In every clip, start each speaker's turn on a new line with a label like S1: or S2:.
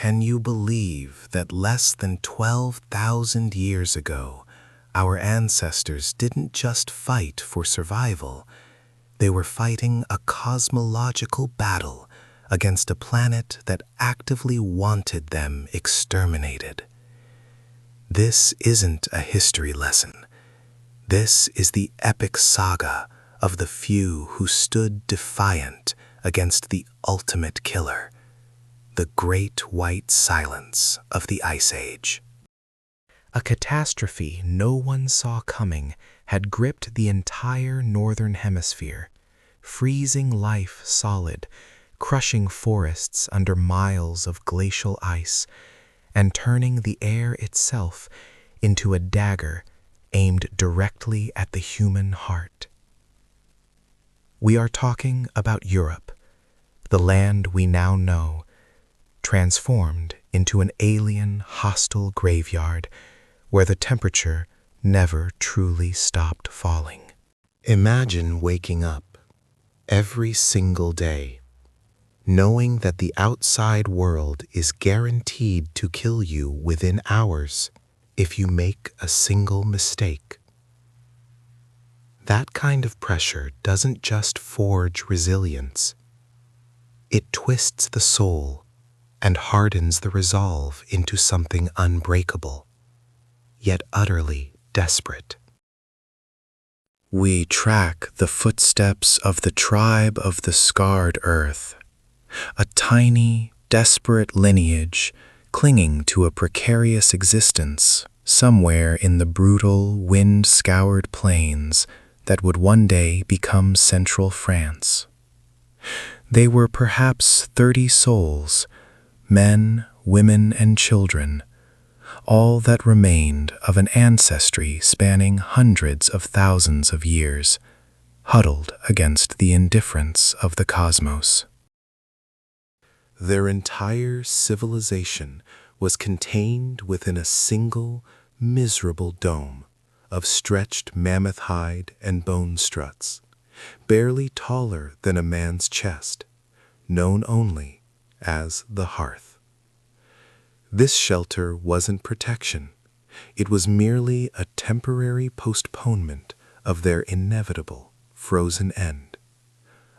S1: Can you believe that less than 12,000 years ago, our ancestors didn't just fight for survival, they were fighting a cosmological battle against a planet that actively wanted them exterminated? This isn't a history lesson. This is the epic saga of the few who stood defiant against the ultimate killer, the Great White Silence of the Ice Age. A catastrophe no one saw coming had gripped the entire northern hemisphere, freezing life solid, crushing forests under miles of glacial ice, and turning the air itself into a dagger aimed directly at the human heart. We are talking about Europe, the land we now know, transformed into an alien, hostile graveyard where the temperature never truly stopped falling. Imagine waking up every single day, knowing that the outside world is guaranteed to kill you within hours if you make a single mistake. That kind of pressure doesn't just forge resilience. It twists the soul and hardens the resolve into something unbreakable, yet utterly desperate. We track the footsteps of the tribe of the scarred earth, a tiny, desperate lineage clinging to a precarious existence somewhere in the brutal, wind-scoured plains that would one day become central France. They were perhaps 30 souls, men, women, and children, all that remained of an ancestry spanning hundreds of thousands of years, huddled against the indifference of the cosmos. Their entire civilization was contained within a single, miserable dome of stretched mammoth hide and bone struts, barely taller than a man's chest, known only as the hearth. This shelter wasn't protection. It was merely a temporary postponement of their inevitable frozen end,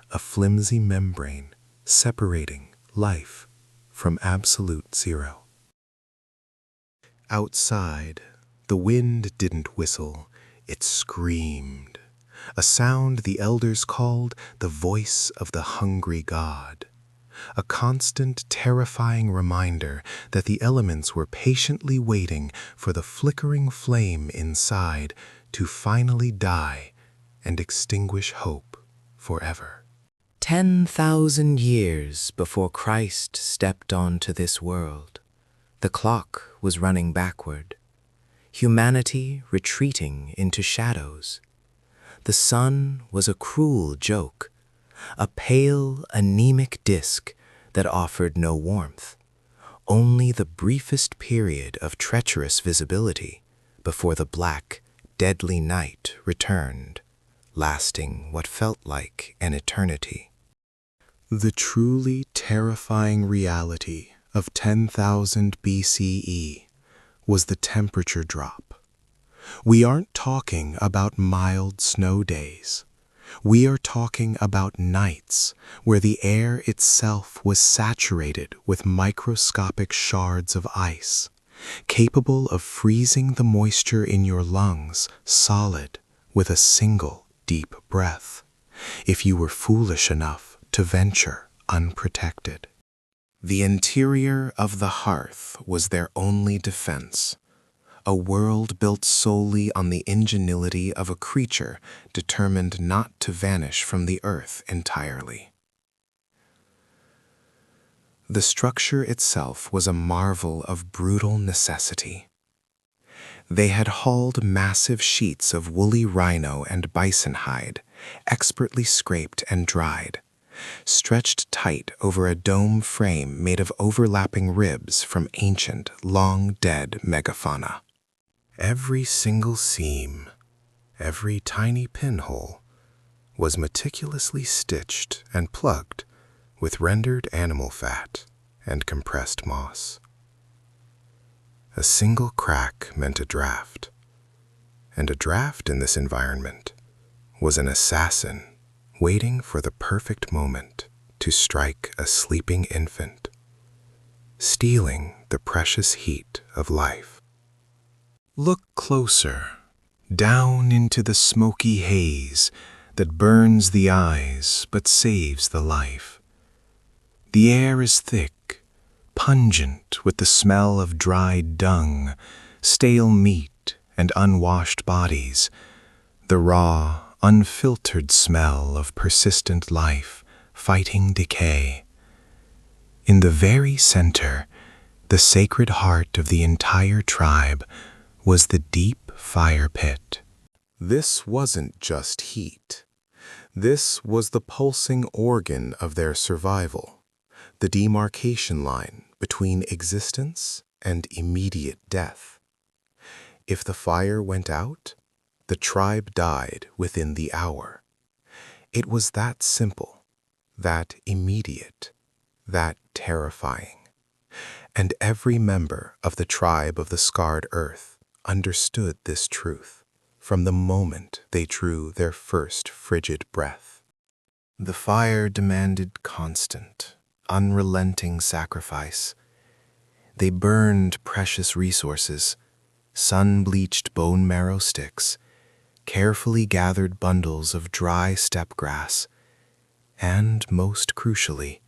S1: a flimsy membrane separating life from absolute zero. Outside, the wind didn't whistle, it screamed, a sound the elders called the voice of the hungry god, a constant, terrifying reminder that the elements were patiently waiting for the flickering flame inside to finally die and extinguish hope forever. 10,000 years before Christ stepped onto this world, the clock was running backward, humanity retreating into shadows. The sun was a cruel joke, a pale, anemic disk that offered no warmth, only the briefest period of treacherous visibility before the black, deadly night returned, lasting what felt like an eternity. The truly terrifying reality of 10,000 BCE was the temperature drop. We aren't talking about mild snow days. We are talking about nights where the air itself was saturated with microscopic shards of ice, capable of freezing the moisture in your lungs solid with a single deep breath, if you were foolish enough to venture unprotected. The interior of the hearth was their only defense, a world built solely on the ingenuity of a creature determined not to vanish from the earth entirely. The structure itself was a marvel of brutal necessity. They had hauled massive sheets of woolly rhino and bison hide, expertly scraped and dried, stretched tight over a dome frame made of overlapping ribs from ancient, long-dead megafauna. Every single seam, every tiny pinhole, was meticulously stitched and plugged with rendered animal fat and compressed moss. A single crack meant a draft, and a draft in this environment was an assassin waiting for the perfect moment to strike a sleeping infant, stealing the precious heat of life. Look closer, down into the smoky haze that burns the eyes but saves the life. The air is thick, pungent with the smell of dried dung, stale meat, and unwashed bodies, the raw, unfiltered smell of persistent life fighting decay. In the very center, the sacred heart of the entire tribe was the deep fire pit. This wasn't just heat. This was the pulsing organ of their survival, the demarcation line between existence and immediate death. If the fire went out, the tribe died within the hour. It was that simple, that immediate, that terrifying. And every member of the tribe of the scarred earth understood this truth from the moment they drew their first frigid breath. The fire demanded constant, unrelenting sacrifice. They burned precious resources, sun-bleached bone marrow sticks, carefully gathered bundles of dry steppe grass, and, most crucially,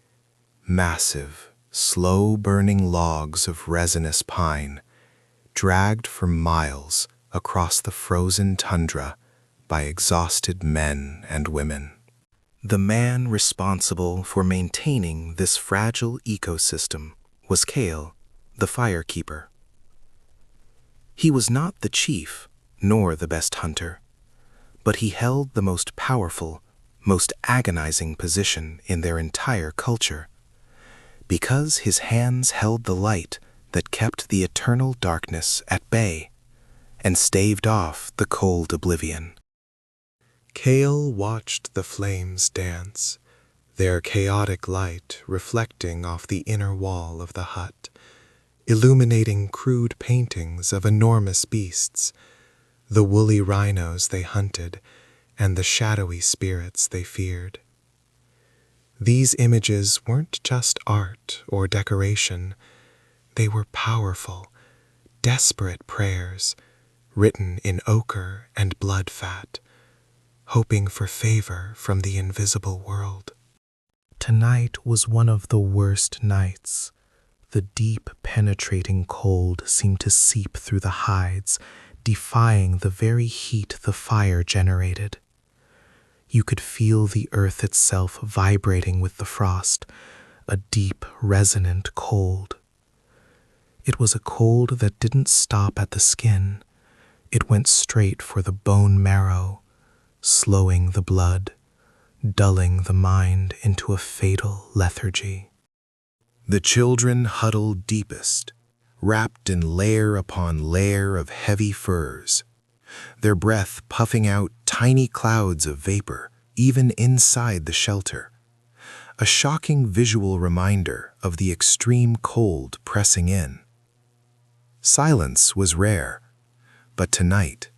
S1: massive, slow-burning logs of resinous pine, dragged for miles across the frozen tundra by exhausted men and women. The man responsible for maintaining this fragile ecosystem was Kale, the firekeeper. He was not the chief, nor the best hunter, but he held the most powerful, most agonizing position in their entire culture, because his hands held the light that kept the eternal darkness at bay and staved off the cold oblivion. Kale watched the flames dance, their chaotic light reflecting off the inner wall of the hut, illuminating crude paintings of enormous beasts, the woolly rhinos they hunted, and the shadowy spirits they feared. These images weren't just art or decoration. They were powerful, desperate prayers, written in ochre and blood fat, hoping for favor from the invisible world. Tonight was one of the worst nights. The deep, penetrating cold seemed to seep through the hides, defying the very heat the fire generated. You could feel the earth itself vibrating with the frost, a deep, resonant cold. It was a cold that didn't stop at the skin. It went straight for the bone marrow, slowing the blood, dulling the mind into a fatal lethargy. The children huddled deepest, wrapped in layer upon layer of heavy furs, their breath puffing out tiny clouds of vapor even inside the shelter, a shocking visual reminder of the extreme cold pressing in. Silence was rare, but tonight,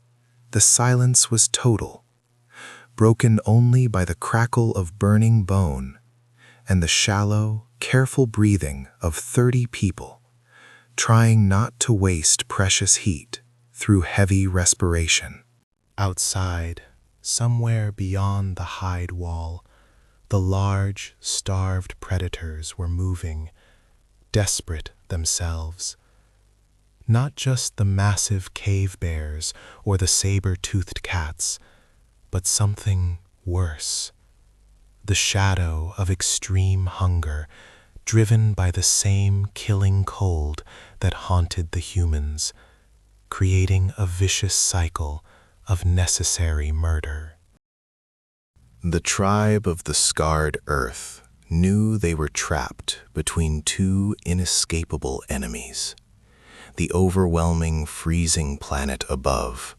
S1: the silence was total, broken only by the crackle of burning bone and the shallow, careful breathing of 30 people, trying not to waste precious heat through heavy respiration. Outside, somewhere beyond the hide wall, the large, starved predators were moving, desperate themselves. Not just the massive cave bears or the saber-toothed cats, but something worse. The shadow of extreme hunger, driven by the same killing cold that haunted the humans, creating a vicious cycle of necessary murder. The tribe of the scarred earth knew they were trapped between two inescapable enemies: the overwhelming, freezing planet above,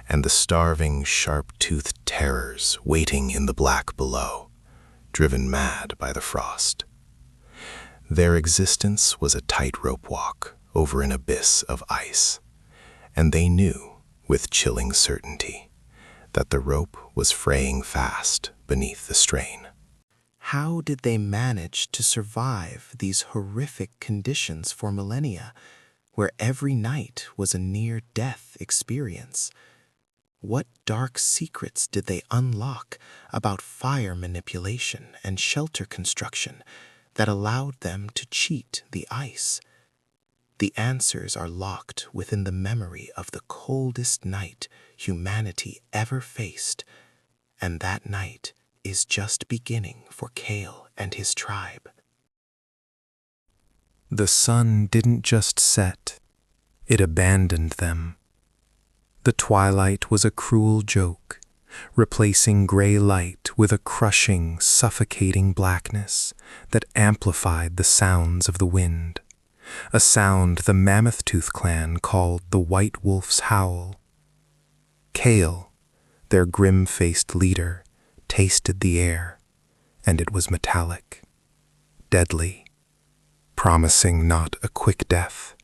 S1: and the starving, sharp-toothed terrors waiting in the black below, driven mad by the frost. Their existence was a tightrope walk over an abyss of ice, and they knew, with chilling certainty, that the rope was fraying fast beneath the strain.
S2: How did they manage to survive these horrific conditions for millennia, where every night was a near-death experience? What dark secrets did they unlock about fire manipulation and shelter construction that allowed them to cheat the ice? The answers are locked within the memory of the coldest night humanity ever faced, and that night is just beginning for Kale and his tribe.
S1: The sun didn't just set, it abandoned them. The twilight was a cruel joke, replacing gray light with a crushing, suffocating blackness that amplified the sounds of the wind, a sound the Mammoth-Tooth clan called the White Wolf's howl. Kale, their grim-faced leader, tasted the air, and it was metallic, deadly, promising not a quick death,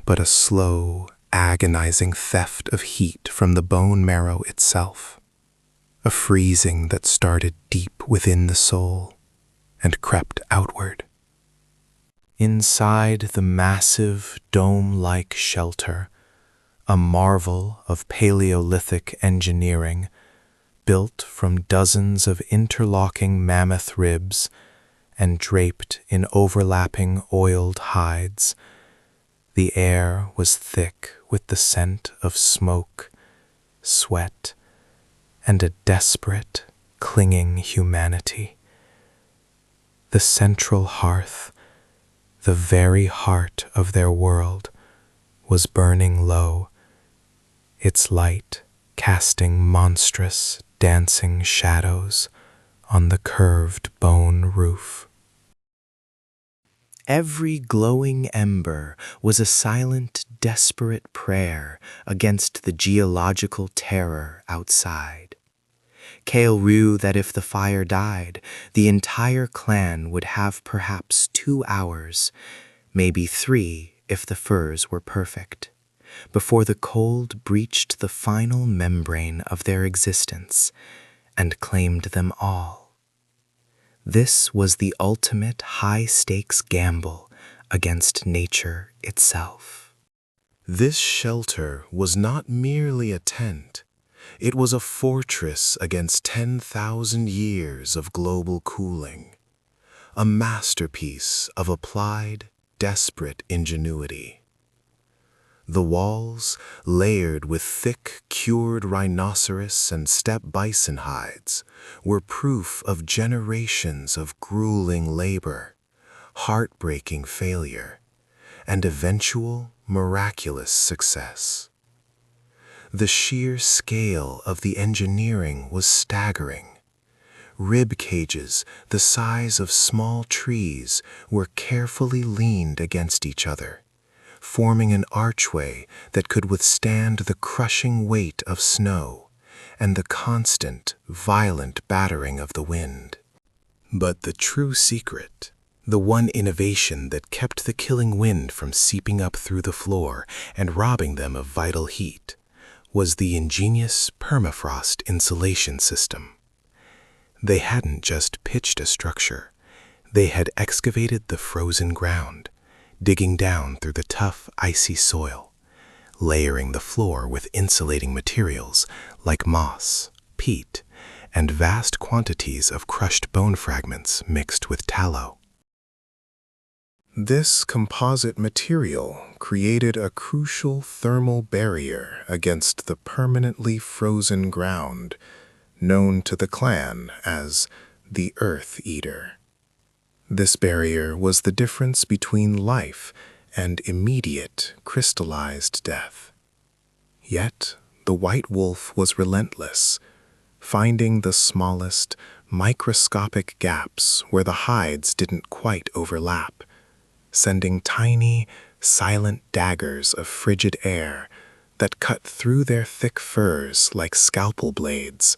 S1: but a slow, agonizing theft of heat from the bone marrow itself, a freezing that started deep within the soul and crept outward. Inside the massive, dome-like shelter, a marvel of Paleolithic engineering, built from dozens of interlocking mammoth ribs and draped in overlapping oiled hides, the air was thick with the scent of smoke, sweat, and a desperate, clinging humanity. The central hearth, the very heart of their world, was burning low, its light casting monstrous, dancing shadows on the curved bone roof.
S2: Every glowing ember was a silent, desperate prayer against the geological terror outside. Kale knew that if the fire died, the entire clan would have perhaps 2 hours, maybe 3 if the furs were perfect, before the cold breached the final membrane of their existence and claimed them all. This was the ultimate high-stakes gamble against nature itself.
S1: This shelter was not merely a tent. It was a fortress against 10,000 years of global cooling, a masterpiece of applied, desperate ingenuity. The walls, layered with thick, cured rhinoceros and steppe bison hides, were proof of generations of grueling labor, heartbreaking failure, and eventual, miraculous success. The sheer scale of the engineering was staggering. Rib cages the size of small trees were carefully leaned against each other, forming an archway that could withstand the crushing weight of snow and the constant, violent battering of the wind. But the true secret, the one innovation that kept the killing wind from seeping up through the floor and robbing them of vital heat, was the ingenious permafrost insulation system. They hadn't just pitched a structure, they had excavated the frozen ground, digging down through the tough, icy soil, layering the floor with insulating materials like moss, peat, and vast quantities of crushed bone fragments mixed with tallow. This composite material created a crucial thermal barrier against the permanently frozen ground, known to the clan as the Earth Eater. This barrier was the difference between life and immediate, crystallized death. Yet, the White Wolf was relentless, finding the smallest, microscopic gaps where the hides didn't quite overlap, sending tiny, silent daggers of frigid air that cut through their thick furs like scalpel blades,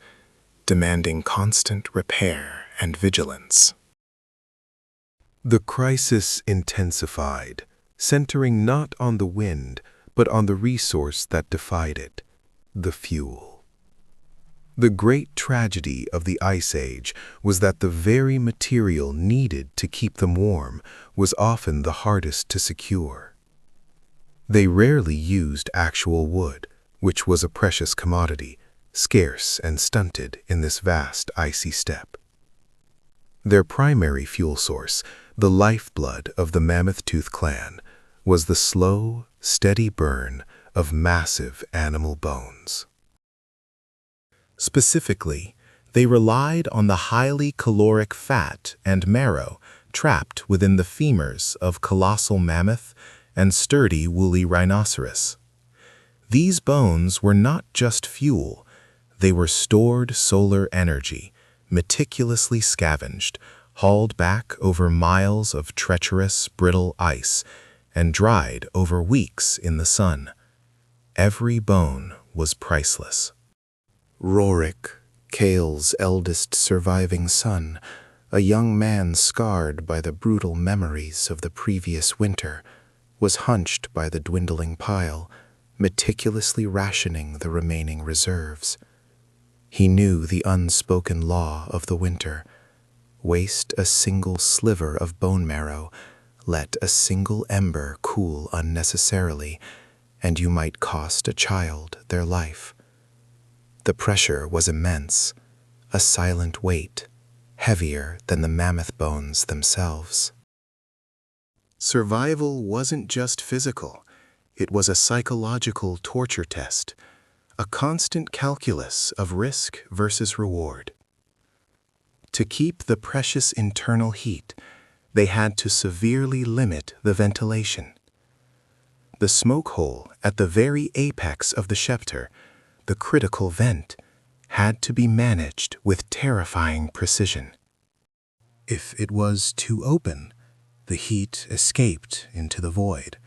S1: demanding constant repair and vigilance. The crisis intensified, centering not on the wind, but on the resource that defied it, the fuel. The great tragedy of the Ice Age was that the very material needed to keep them warm was often the hardest to secure. They rarely used actual wood, which was a precious commodity, scarce and stunted in this vast icy steppe. Their primary fuel source, the lifeblood of the Mammoth-Tooth clan, was the slow, steady burn of massive animal bones. Specifically, they relied on the highly caloric fat and marrow trapped within the femurs of colossal mammoth and sturdy woolly rhinoceros. These bones were not just fuel, they were stored solar energy, meticulously scavenged, hauled back over miles of treacherous, brittle ice, and dried over weeks in the sun. Every bone was priceless. Rorik, Kale's eldest surviving son, a young man scarred by the brutal memories of the previous winter, was hunched by the dwindling pile, meticulously rationing the remaining reserves. He knew the unspoken law of the winter. Waste a single sliver of bone marrow, let a single ember cool unnecessarily, and you might cost a child their life. The pressure was immense, a silent weight, heavier than the mammoth bones themselves. Survival wasn't just physical, it was a psychological torture test, a constant calculus of risk versus reward. To keep the precious internal heat, they had to severely limit the ventilation. The smoke hole at the very apex of the Schefter, the critical vent, had to be managed with terrifying precision. If it was too open, the heat escaped into the void,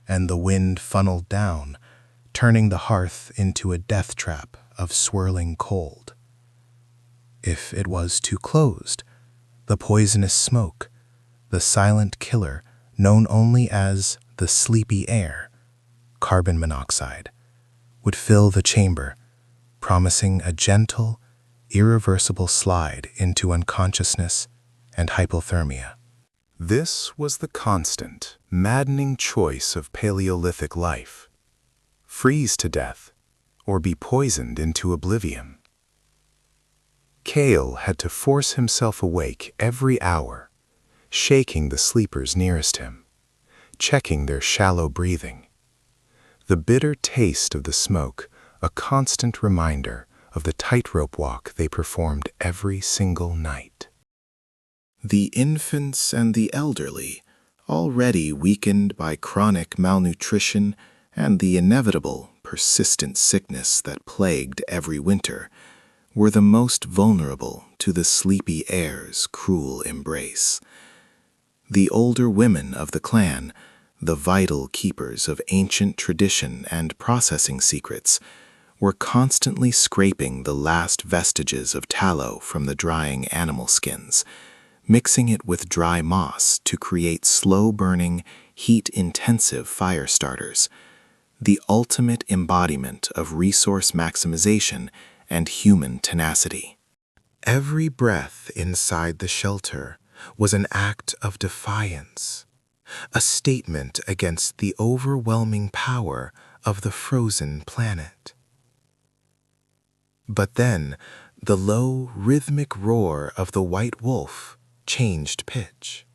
S1: and the wind funneled down, turning the hearth into a death trap of swirling cold. If it was too closed, the poisonous smoke, the silent killer known only as the sleepy air, carbon monoxide, would fill the chamber, promising a gentle, irreversible slide into unconsciousness and hypothermia. This was the constant, maddening choice of Paleolithic life: freeze to death or be poisoned into oblivion. Kale had to force himself awake every hour, shaking the sleepers nearest him, checking their shallow breathing. The bitter taste of the smoke, a constant reminder of the tightrope walk they performed every single night. The infants and the elderly, already weakened by chronic malnutrition and the inevitable, persistent sickness that plagued every winter, were the most vulnerable to the sleepy air's cruel embrace. The older women of the clan, the vital keepers of ancient tradition and processing secrets, were constantly scraping the last vestiges of tallow from the drying animal skins, mixing it with dry moss to create slow-burning, heat-intensive fire starters, the ultimate embodiment of resource maximization and human tenacity. Every breath inside the shelter was an act of defiance, a statement against the overwhelming power of the frozen planet. But then, the low, rhythmic roar of the white wolf changed pitch.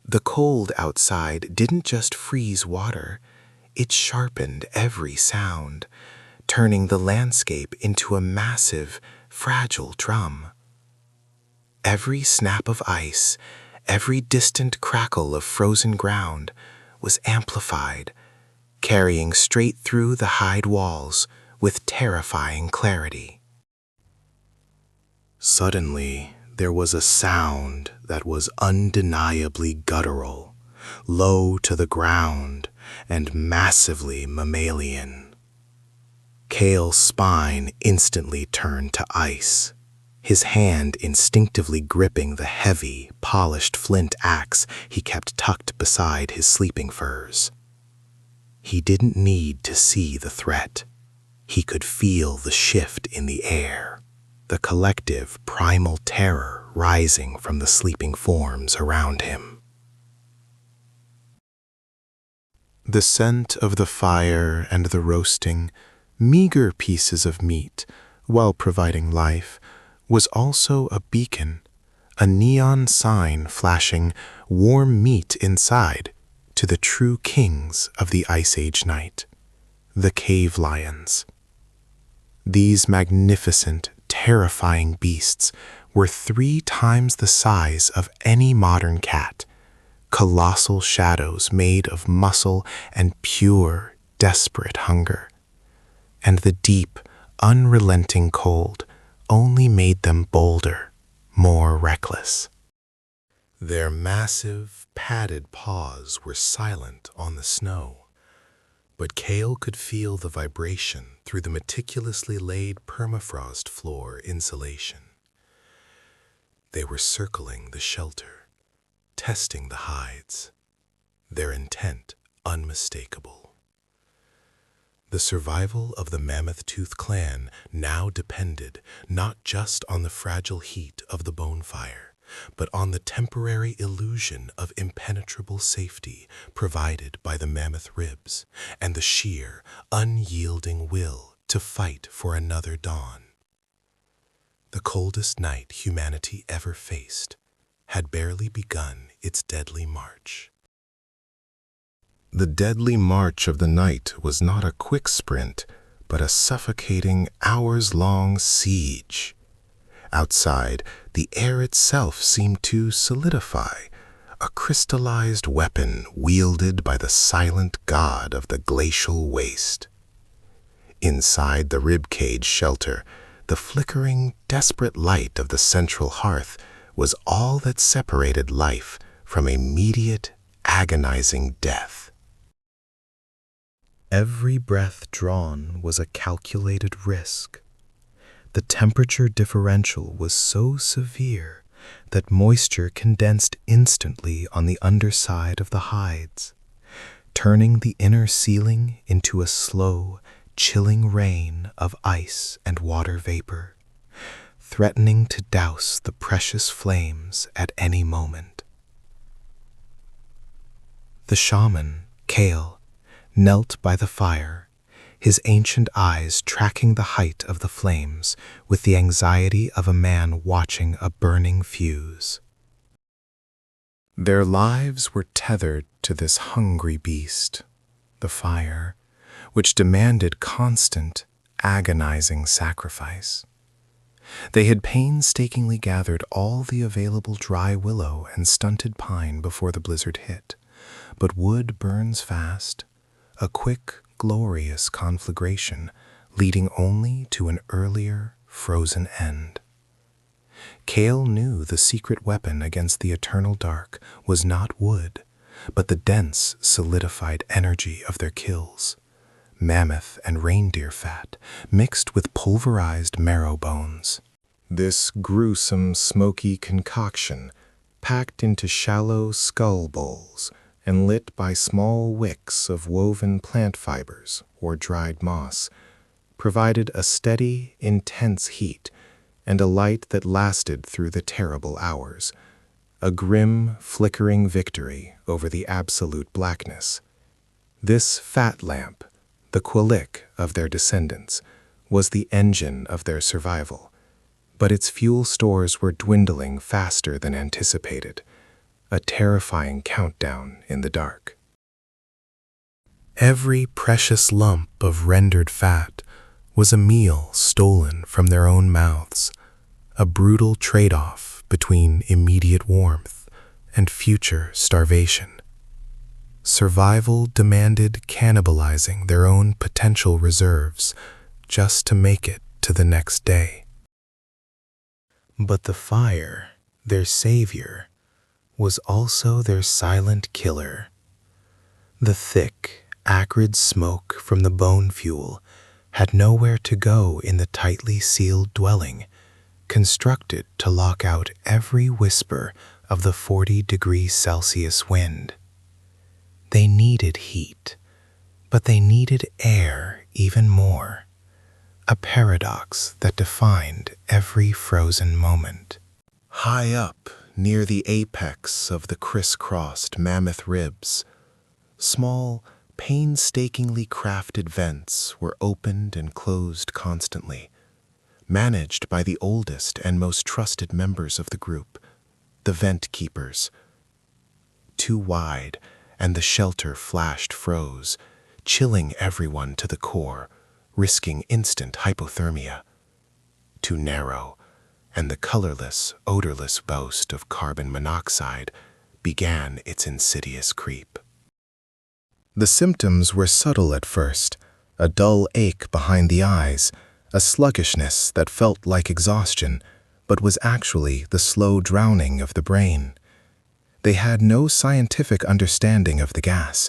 S1: The cold outside didn't just freeze water, it sharpened every sound, turning the landscape into a massive, fragile drum. Every snap of ice, every distant crackle of frozen ground was amplified, carrying straight through the hide walls with terrifying clarity. Suddenly, there was a sound that was undeniably guttural, low to the ground, and massively mammalian. Kale's spine instantly turned to ice.
S2: his hand instinctively gripping the heavy, polished flint axe he kept tucked beside his sleeping furs. He didn't need to see the threat. He could feel the shift in the air, the collective primal terror rising from the sleeping forms around him. The scent of the fire and the roasting, meager pieces of meat, while providing life, was also a beacon, a neon sign flashing warm meat inside to the true kings of the Ice Age night, the cave lions. These magnificent, terrifying beasts were 3 times the size of any modern cat, colossal shadows made of muscle and pure, desperate hunger. And the deep, unrelenting cold only made them bolder, more reckless. Their massive, padded paws were silent on the snow, but Cale could feel the vibration through the meticulously laid permafrost floor insulation. They were circling the shelter, testing the hides, their intent unmistakable. The survival of the Mammoth-Tooth clan now depended not just on the fragile heat of the bonfire, but on the temporary illusion of impenetrable safety provided by the mammoth ribs and the sheer, unyielding will to fight for another dawn. The coldest night humanity ever faced had barely begun its deadly march. The deadly march of the night was not a quick sprint, but a suffocating, hours-long siege. Outside, the air itself seemed to solidify, a crystallized weapon wielded by the silent god of the glacial waste. Inside the ribcage shelter, the flickering, desperate light of the central hearth was all that separated life from immediate, agonizing death. Every breath drawn was a calculated risk. The temperature differential was so severe that moisture condensed instantly on the underside of the hides, turning the inner ceiling into a slow, chilling rain of ice and water vapor, threatening to douse the precious flames at any moment. The shaman, Cale, knelt by the fire, his ancient eyes tracking the height of the flames with the anxiety of a man watching a burning fuse. Their lives were tethered to this hungry beast, the fire, which demanded constant, agonizing sacrifice. They had painstakingly gathered all the available dry willow and stunted pine before the blizzard hit, but wood burns fast, a quick, glorious conflagration leading only to an earlier, frozen end. Cale knew the secret weapon against the eternal dark was not wood, but the dense, solidified energy of their kills, mammoth and reindeer fat mixed with pulverized marrow bones. This gruesome, smoky concoction, packed into shallow skull bowls and lit by small wicks of woven plant fibers or dried moss, provided a steady, intense heat and a light that lasted through the terrible hours, a grim, flickering victory over the absolute blackness. This fat lamp, the Quilic of their descendants, was the engine of their survival, but its fuel stores were dwindling faster than anticipated, a terrifying countdown in the dark. Every precious lump of rendered fat was a meal stolen from their own mouths, a brutal trade-off between immediate warmth and future starvation. Survival demanded cannibalizing their own potential reserves just to make it to the next day. But the fire, their savior, was also their silent killer. The thick, acrid smoke from the bone fuel had nowhere to go in the tightly sealed dwelling,
S1: constructed to lock out every whisper of the 40 degrees Celsius wind. They needed heat, but they needed air even more, a paradox that defined every frozen moment. High up, near the apex of the crisscrossed mammoth ribs, small, painstakingly crafted vents were opened and closed constantly, managed by the oldest and most trusted members of the group, the vent keepers. Too wide, and the shelter froze, chilling everyone to the core, risking instant hypothermia. Too narrow, and the colorless, odorless boast of carbon monoxide began its insidious creep. The symptoms were subtle at first, a dull ache behind the eyes, a sluggishness that felt like exhaustion, but was actually the slow drowning of the brain. They had no scientific understanding of the gas,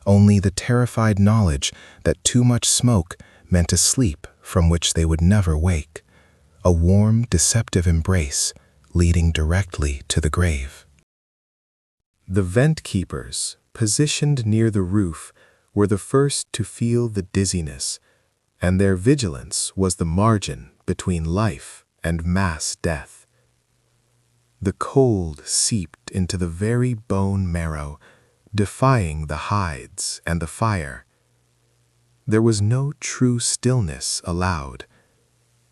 S1: only the terrified knowledge that too much smoke meant a sleep from which they would never wake, a warm, deceptive embrace leading directly to the grave. The vent keepers, positioned near the roof, were the first to feel the dizziness, and their vigilance was the margin between life and mass death. The cold seeped into the very bone marrow, defying the hides and the fire. There was no true stillness allowed.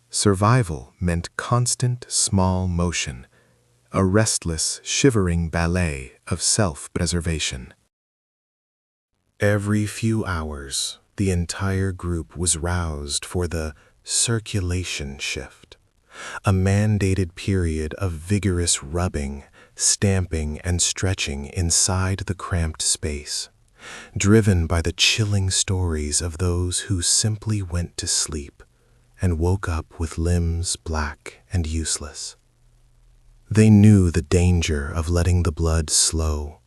S1: Survival meant constant small motion, a restless, shivering ballet of self-preservation. Every few hours, the entire group was roused for the circulation shift, a mandated period of vigorous rubbing, stamping, and stretching inside the cramped space, driven by the chilling stories of those who simply went to sleep and woke up with limbs black and useless. They knew the danger of letting the blood slow,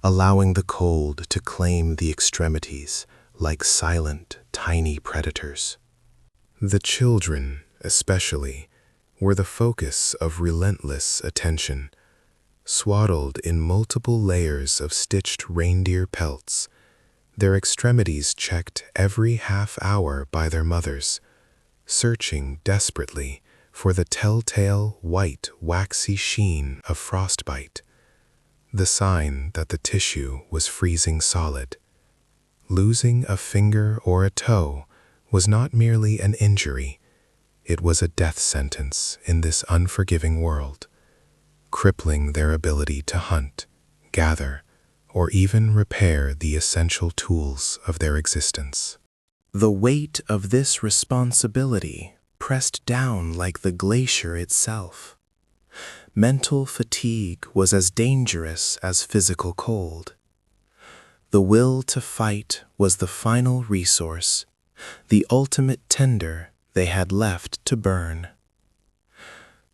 S1: allowing the cold to claim the extremities like silent, tiny predators. The children, especially, were the focus of relentless attention, swaddled in multiple layers of stitched reindeer pelts, their extremities checked every half hour by their mothers, searching desperately for the telltale white, waxy sheen of frostbite, the sign that the tissue was freezing solid. Losing a finger or a toe was not merely an injury, it was a death sentence in this unforgiving world, crippling their ability to hunt, gather, or even repair the essential tools of their existence. The weight of this responsibility pressed down like the glacier itself. Mental fatigue was as dangerous as physical cold. The will to fight was the final resource, the ultimate tinder they had left to burn.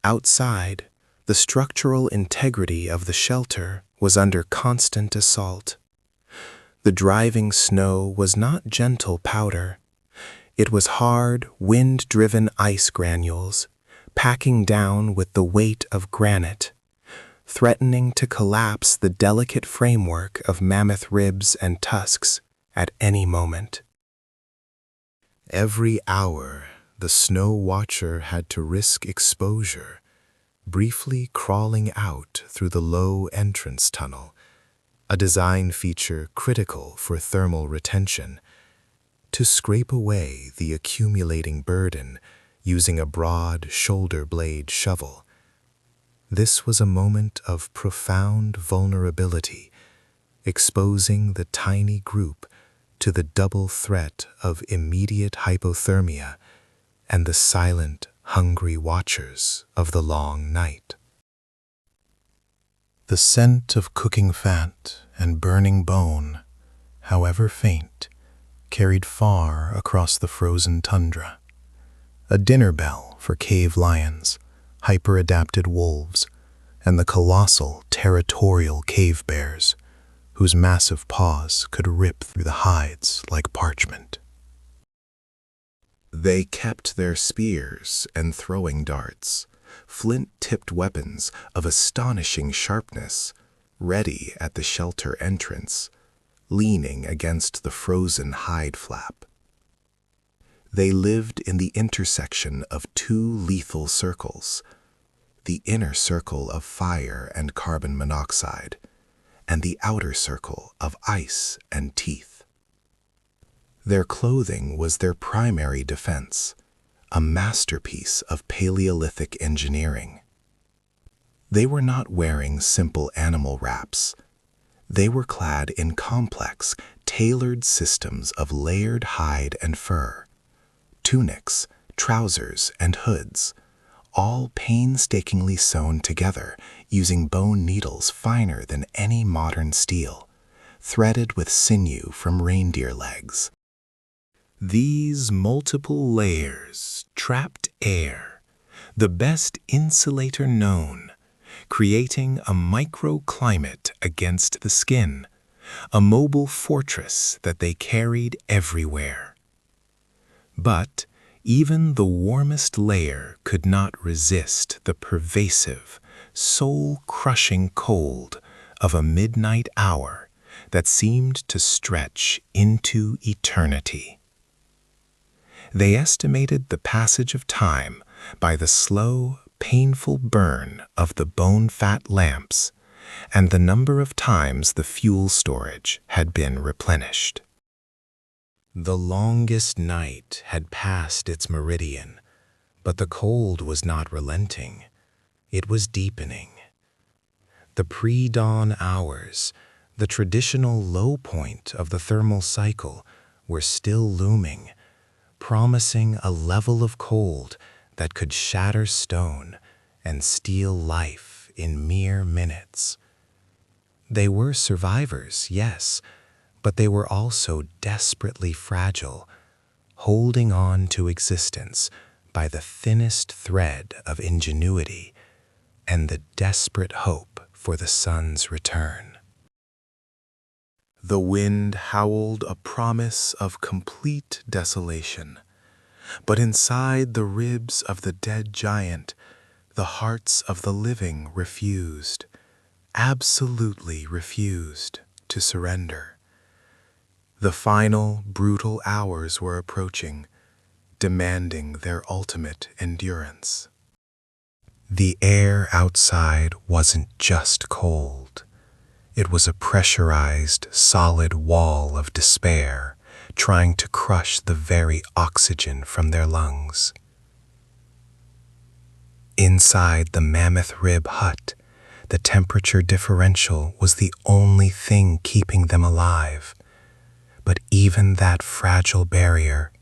S1: Outside, the structural integrity of the shelter was under constant assault. The driving snow was not gentle powder. It was hard, wind-driven ice granules, packing down with the weight of granite, threatening to collapse the delicate framework of mammoth ribs and tusks at any moment. Every hour, the snow watcher had to risk exposure, briefly crawling out through the low entrance tunnel, a design feature critical for thermal retention, to scrape away the accumulating burden using a broad shoulder blade shovel. This was a moment of profound vulnerability, exposing the tiny group to the double threat of immediate hypothermia and the silent, hungry watchers of the long night. The scent of cooking fat and burning bone, however faint, carried far across the frozen tundra. A dinner bell for cave lions, hyper-adapted wolves, and the colossal territorial cave bears, whose massive paws could rip through the hides like parchment. They kept their spears and throwing darts, flint-tipped weapons of astonishing sharpness, ready at the shelter entrance, leaning against the frozen hide flap. They lived in the intersection of two lethal circles, the inner circle of fire and carbon monoxide, and the outer circle of ice and teeth. Their clothing was their primary defense, a masterpiece of Paleolithic engineering. They were not wearing simple animal wraps. They were clad in complex, tailored systems of layered hide and fur, tunics, trousers, and hoods, all painstakingly sewn together using bone needles finer than any modern steel, threaded with sinew from reindeer legs. These multiple layers trapped air, the best insulator known, creating a microclimate against the skin, a mobile fortress that they carried everywhere. But even the warmest layer could not resist the pervasive, soul-crushing cold of a midnight hour that seemed to stretch into eternity. They estimated the passage of time by the slow, painful burn of the bone-fat lamps and the number of times the fuel storage had been replenished. The longest night had passed its meridian, but the cold was not relenting. It was deepening. The pre-dawn hours, the traditional low point of the thermal cycle, were still looming, promising a level of cold that could shatter stone and steal life in mere minutes. They were survivors, yes, but they were also desperately fragile, holding on to existence by the thinnest thread of ingenuity and the desperate hope for the sun's return. The wind howled a promise of complete desolation, but inside the ribs of the dead giant, the hearts of the living refused, absolutely refused, to surrender. The final, brutal hours were approaching, demanding their ultimate endurance. The air outside wasn't just cold. It was a pressurized, solid wall of despair, trying to crush the very oxygen from their lungs. Inside the mammoth rib hut, the temperature differential was the only thing keeping them alive. But even that fragile barrier,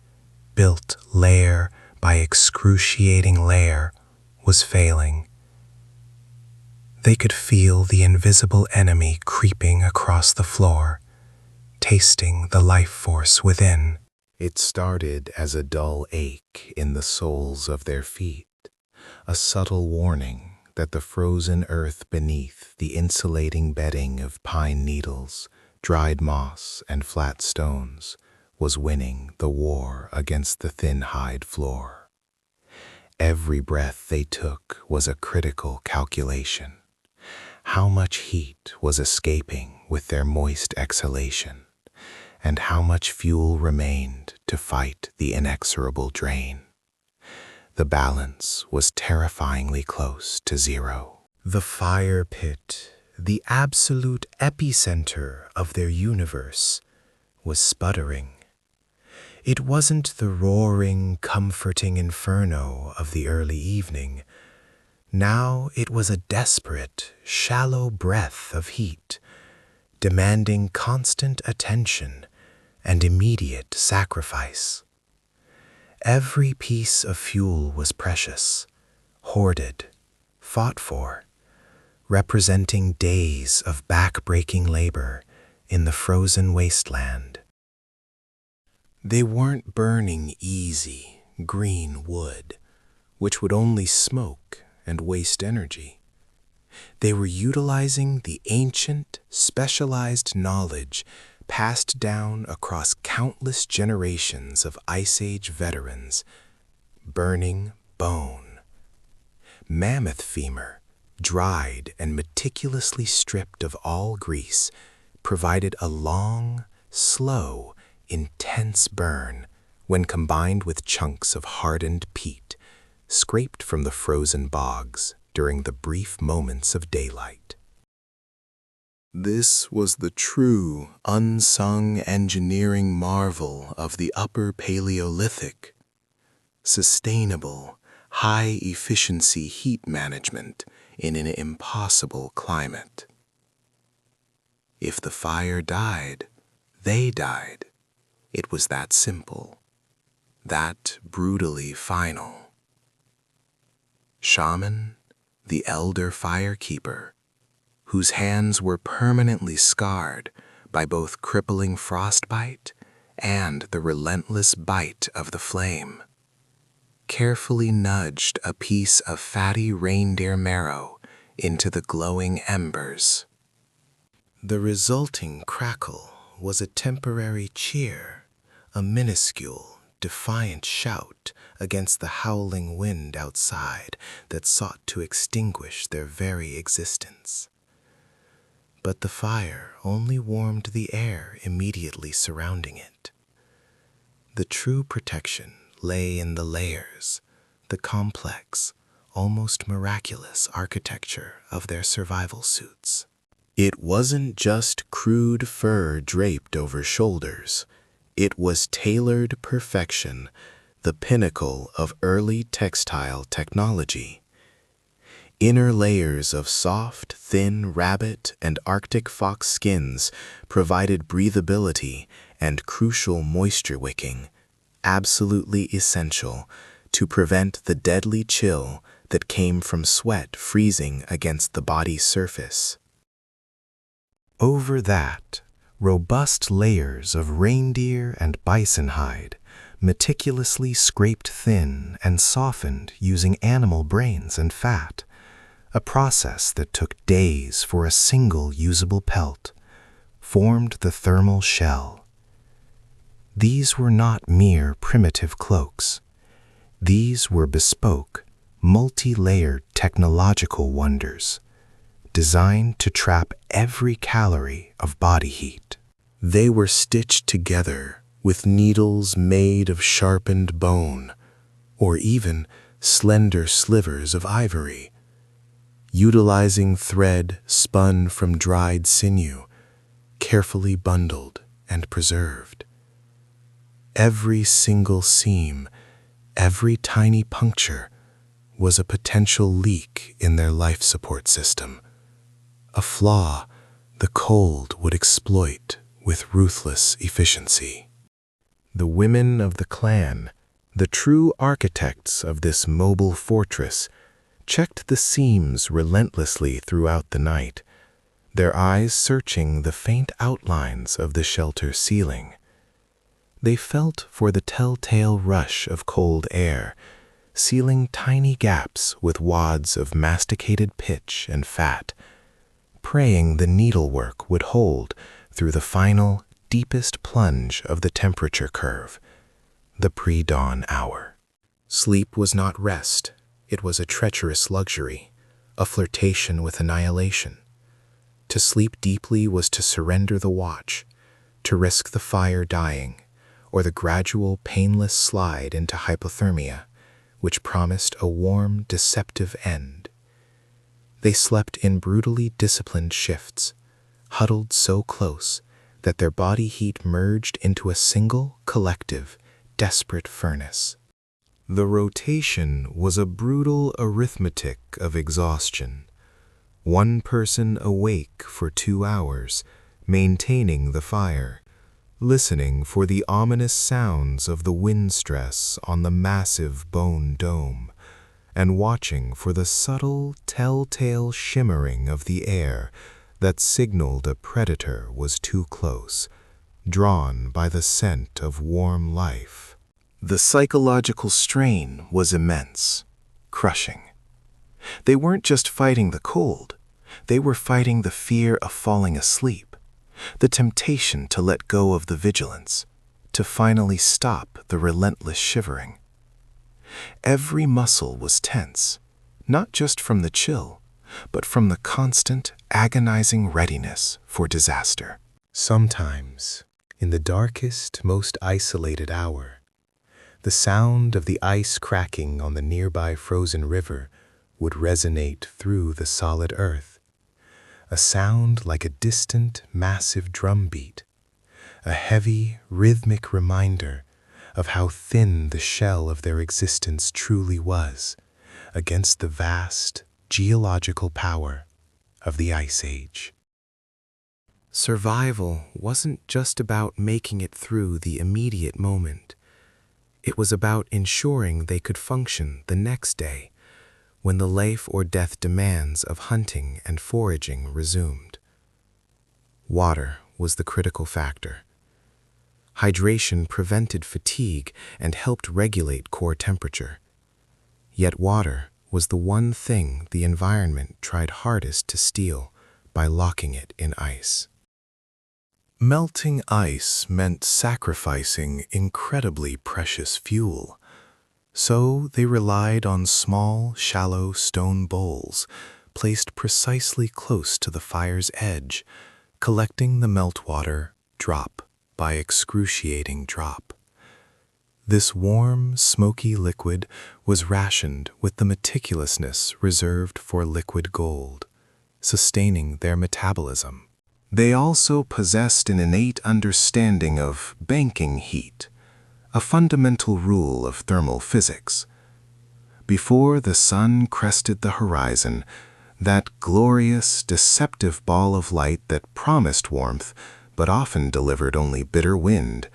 S1: built layer by excruciating layer, was failing. They could feel the invisible enemy creeping across the floor, tasting the life force within. It started as a dull ache in the soles of their feet, a subtle warning that the frozen earth beneath the insulating bedding of pine needles, dried moss, and flat stones was winning the war against the thin hide floor. Every breath they took was a critical calculation. How much heat was escaping with their moist exhalation, and how much fuel remained to fight the inexorable drain. The balance was terrifyingly close to zero. The fire pit, the absolute epicenter of their universe, was sputtering. It wasn't the roaring, comforting inferno of the early evening. Now it was a desperate, shallow breath of heat, demanding constant attention and immediate sacrifice. Every piece of fuel was precious, hoarded, fought for, representing days of back-breaking labor in the frozen wasteland. They weren't burning easy, green wood, which would only smoke and waste energy. They were utilizing the ancient, specialized knowledge passed down across countless generations of Ice Age veterans, burning bone. mammoth femur, dried and meticulously stripped of all grease, provided a long, slow, intense burn when combined with chunks of hardened peat, scraped from the frozen bogs during the brief moments of daylight. This was the true, unsung engineering marvel of the Upper Paleolithic: sustainable, high-efficiency heat management in an impossible climate. If the fire died, they died. It was that simple, that brutally final. Shaman, the elder firekeeper, whose hands were permanently scarred by both crippling frostbite and the relentless bite of the flame, carefully nudged a piece of fatty reindeer marrow into the glowing embers. The resulting crackle was a temporary cheer, a minuscule, defiant shout against the howling wind outside that sought to extinguish their very existence. But the fire only warmed the air immediately surrounding it. The true protection lay in the layers, the complex, almost miraculous architecture of their survival suits. It wasn't just crude fur draped over shoulders. It was tailored perfection, the pinnacle of early textile technology. Inner layers of soft, thin rabbit and Arctic fox skins provided breathability and crucial moisture wicking, absolutely essential to prevent the deadly chill that came from sweat freezing against the body's surface. Over that, robust layers of reindeer and bison hide, meticulously scraped thin and softened using animal brains and fat, a process that took days for a single usable pelt, formed the thermal shell. These were not mere primitive cloaks. These were bespoke, multi-layered technological wonders, designed to trap every calorie of body heat. They were stitched together with needles made of sharpened bone, or even slender slivers of ivory, utilizing thread spun from dried sinew, carefully bundled and preserved. Every single seam, every tiny puncture, was a potential leak in their life support system, a flaw the cold would exploit with ruthless efficiency. The women of the clan, the true architects of this mobile fortress, checked the seams relentlessly throughout the night, their eyes searching the faint outlines of the shelter ceiling. They felt for the telltale rush of cold air, sealing tiny gaps with wads of masticated pitch and fat, praying the needlework would hold through the final, deepest plunge of the temperature curve, the pre-dawn hour. Sleep was not rest. It was a treacherous luxury, a flirtation with annihilation. To sleep deeply was to surrender the watch, to risk the fire dying, or the gradual, painless slide into hypothermia, which promised a warm, deceptive end. They slept in brutally disciplined shifts, huddled so close that their body heat merged into a single, collective, desperate furnace. The rotation was a brutal arithmetic of exhaustion. One person awake for 2 hours, maintaining the fire, listening for the ominous sounds of the wind stress on the massive bone dome, and watching for the subtle, telltale shimmering of the air that signaled a predator was too close, drawn by the scent of warm life. The psychological strain was immense, crushing. They weren't just fighting the cold, they were fighting the fear of falling asleep, the temptation to let go of the vigilance, to finally stop the relentless shivering. Every muscle was tense, not just from the chill, but from the constant, agonizing readiness for disaster. Sometimes, in the darkest, most isolated hour, the sound of the ice cracking on the nearby frozen river would resonate through the solid earth, a sound like a distant, massive drumbeat, a heavy, rhythmic reminder of how thin the shell of their existence truly was against the vast, geological power of the Ice Age.
S2: Survival wasn't just about making it through the immediate moment. It was about ensuring they could function the next day when the life or death demands of hunting and foraging resumed. Water was the critical factor. Hydration prevented fatigue and helped regulate core temperature. Yet water was the one thing the environment tried hardest to steal by locking it in ice.
S1: Melting ice meant sacrificing incredibly precious fuel, so they relied on small, shallow stone bowls placed precisely close to the fire's edge, collecting the meltwater drop by excruciating drop. This warm, smoky liquid was rationed with the meticulousness reserved for liquid gold, sustaining their metabolism. They also possessed an innate understanding of banking heat, a fundamental rule of thermal physics. Before the sun crested the horizon, that glorious, deceptive ball of light that promised warmth but often delivered only bitter wind,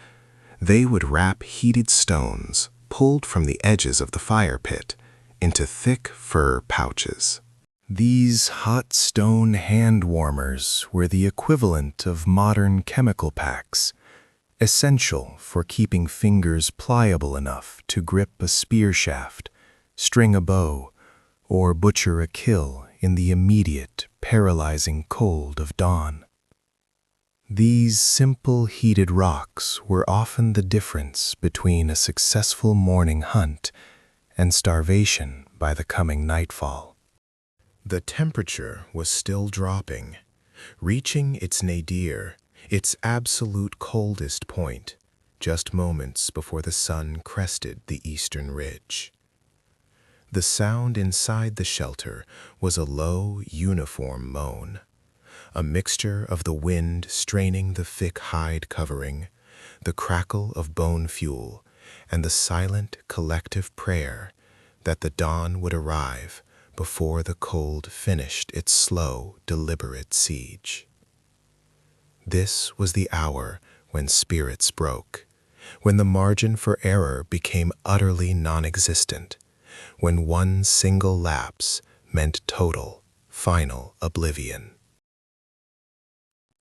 S1: they would wrap heated stones, pulled from the edges of the fire pit, into thick fur pouches. These hot stone hand warmers were the equivalent of modern chemical packs, essential for keeping fingers pliable enough to grip a spear shaft, string a bow, or butcher a kill in the immediate, paralyzing cold of dawn. These simple heated rocks were often the difference between a successful morning hunt and starvation by the coming nightfall. The temperature was still dropping, reaching its nadir, its absolute coldest point, just moments before the sun crested the eastern ridge. The sound inside the shelter was a low, uniform moan, a mixture of the wind straining the thick hide covering, the crackle of bone fuel, and the silent, collective prayer that the dawn would arrive before the cold finished its slow, deliberate siege. This was the hour when spirits broke, when the margin for error became utterly non-existent, when one single lapse meant total, final oblivion.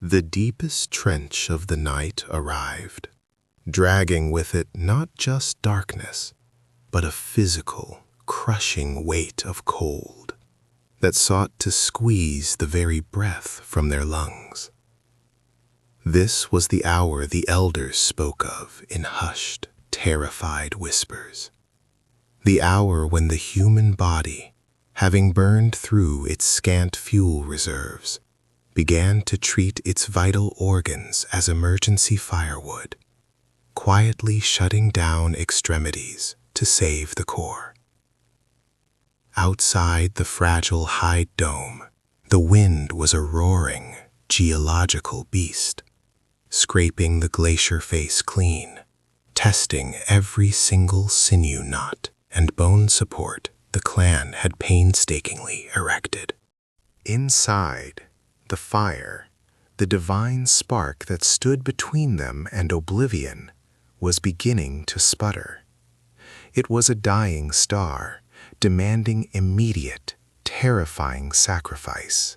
S1: The deepest trench of the night arrived, dragging with it not just darkness, but a physical, crushing weight of cold that sought to squeeze the very breath from their lungs. This was the hour the elders spoke of in hushed, terrified whispers. The hour when the human body, having burned through its scant fuel reserves, began to treat its vital organs as emergency firewood, quietly shutting down extremities to save the core. Outside the fragile hide dome, the wind was a roaring, geological beast, scraping the glacier face clean, testing every single sinew knot and bone support the clan had painstakingly erected. Inside, the fire, the divine spark that stood between them and oblivion, was beginning to sputter. It was a dying star, demanding immediate, terrifying sacrifice.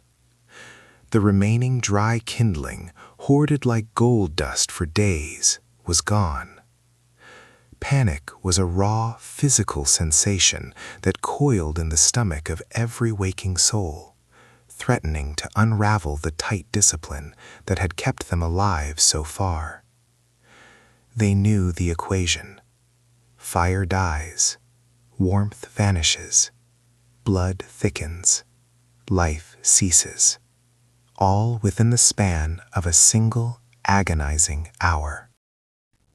S1: The remaining dry kindling, hoarded like gold dust for days, was gone. Panic was a raw, physical sensation that coiled in the stomach of every waking soul, threatening to unravel the tight discipline that had kept them alive so far. They knew the equation. Fire dies, warmth vanishes, blood thickens. Life ceases. All within the span of a single agonizing hour.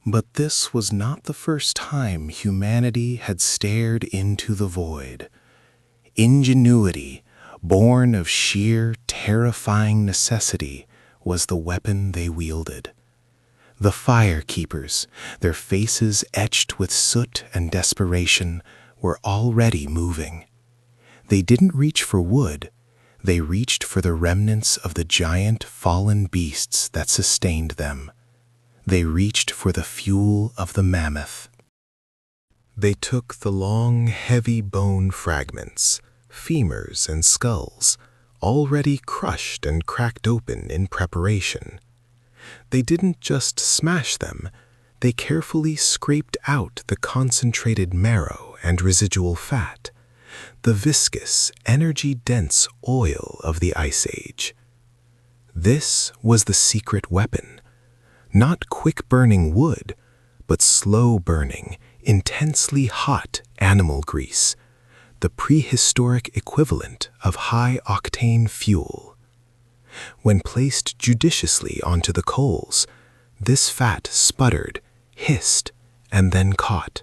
S1: But this was not the first time humanity had stared into the void. Ingenuity, born of sheer, terrifying necessity, was the weapon they wielded. The fire keepers, their faces etched with soot and desperation, were already moving. They didn't reach for wood. They reached for the remnants of the giant fallen beasts that sustained them. They reached for the fuel of the mammoth. They took the long, heavy bone fragments, femurs and skulls, already crushed and cracked open in preparation. They didn't just smash them, they carefully scraped out the concentrated marrow and residual fat, the viscous, energy-dense oil of the Ice Age. This was the secret weapon. Not quick-burning wood, but slow-burning, intensely hot animal grease, the prehistoric equivalent of high-octane fuel. When placed judiciously onto the coals, this fat sputtered, hissed, and then caught,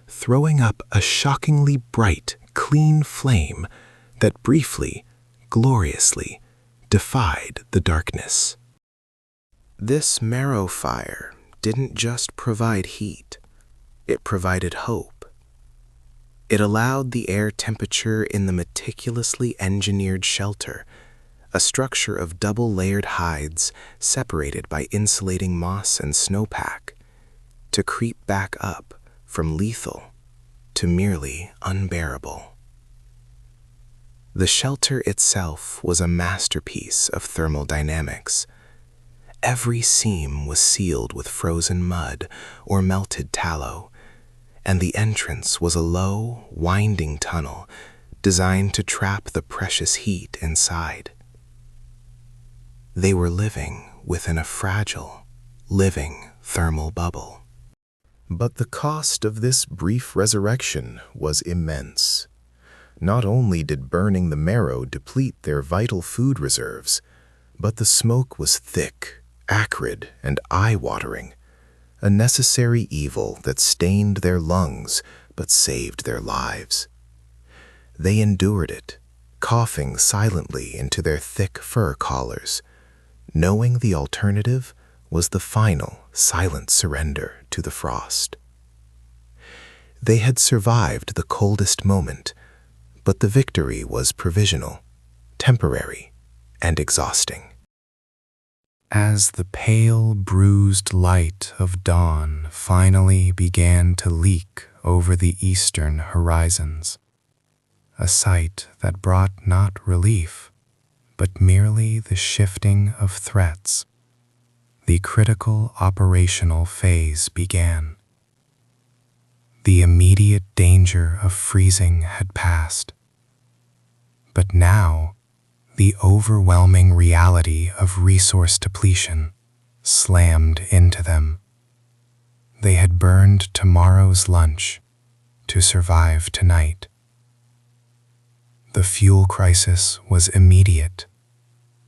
S1: throwing up a shockingly bright, clean flame that briefly, gloriously, defied the darkness. This marrow fire didn't just provide heat, it provided hope. It allowed the air temperature in the meticulously engineered shelter, a structure of double-layered hides separated by insulating moss and snowpack, to creep back up from lethal to merely unbearable. The shelter itself was a masterpiece of thermodynamics. Every seam was sealed with frozen mud or melted tallow, and the entrance was a low, winding tunnel designed to trap the precious heat inside. They were living within a fragile, living thermal bubble. But the cost of this brief resurrection was immense. Not only did burning the marrow deplete their vital food reserves, but the smoke was thick, acrid, and eye-watering, a necessary evil that stained their lungs but saved their lives. They endured it, coughing silently into their thick fur collars, knowing the alternative was the final, silent surrender to the frost. They had survived the coldest moment, but the victory was provisional, temporary, and exhausting. As the pale, bruised light of dawn finally began to leak over the eastern horizons, a sight that brought not relief, but merely the shifting of threats, the critical operational phase began. The immediate danger of freezing had passed, but now the overwhelming reality of resource depletion slammed into them. They had burned tomorrow's lunch to survive tonight. The fuel crisis was immediate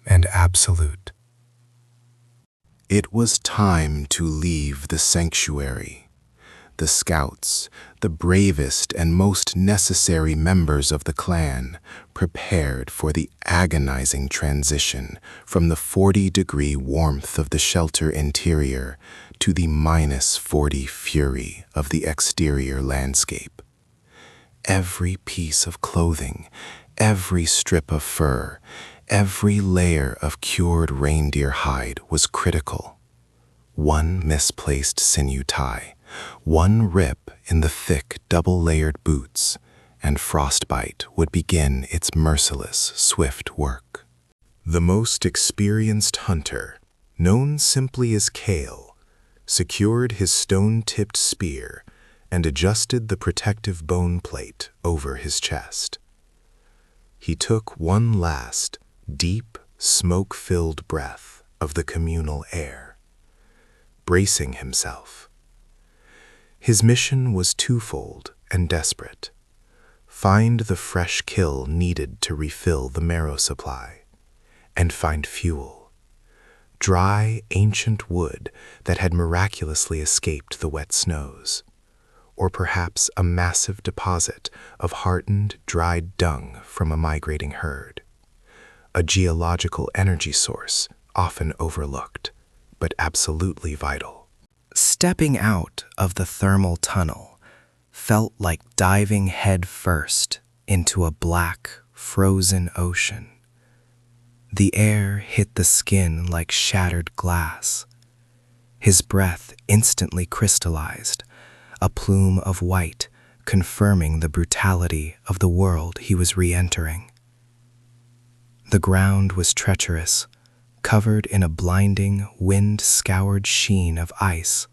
S1: and absolute. It was time to leave the sanctuary. The scouts, the bravest and most necessary members of the clan, prepared for the agonizing transition from the 40-degree warmth of the shelter interior to the -40 fury of the exterior landscape. Every piece of clothing, every strip of fur, every layer of cured reindeer hide was critical. One misplaced sinew tie, one rip in the thick double-layered boots, and frostbite would begin its merciless, swift work. The most experienced hunter, known simply as Kale, secured his stone-tipped spear and adjusted the protective bone plate over his chest. He took one last, deep, smoke-filled breath of the communal air, bracing himself. His mission was twofold and desperate: find the fresh kill needed to refill the marrow supply, and find fuel. Dry, ancient wood that had miraculously escaped the wet snows, or perhaps a massive deposit of hardened, dried dung from a migrating herd. A geological energy source often overlooked, but absolutely vital.
S2: Stepping out of the thermal tunnel felt like diving head first into a black, frozen ocean. The air hit the skin like shattered glass. His breath instantly crystallized, a plume of white confirming the brutality of the world he was re-entering. The ground was treacherous, covered in a blinding, wind-scoured sheen of ice.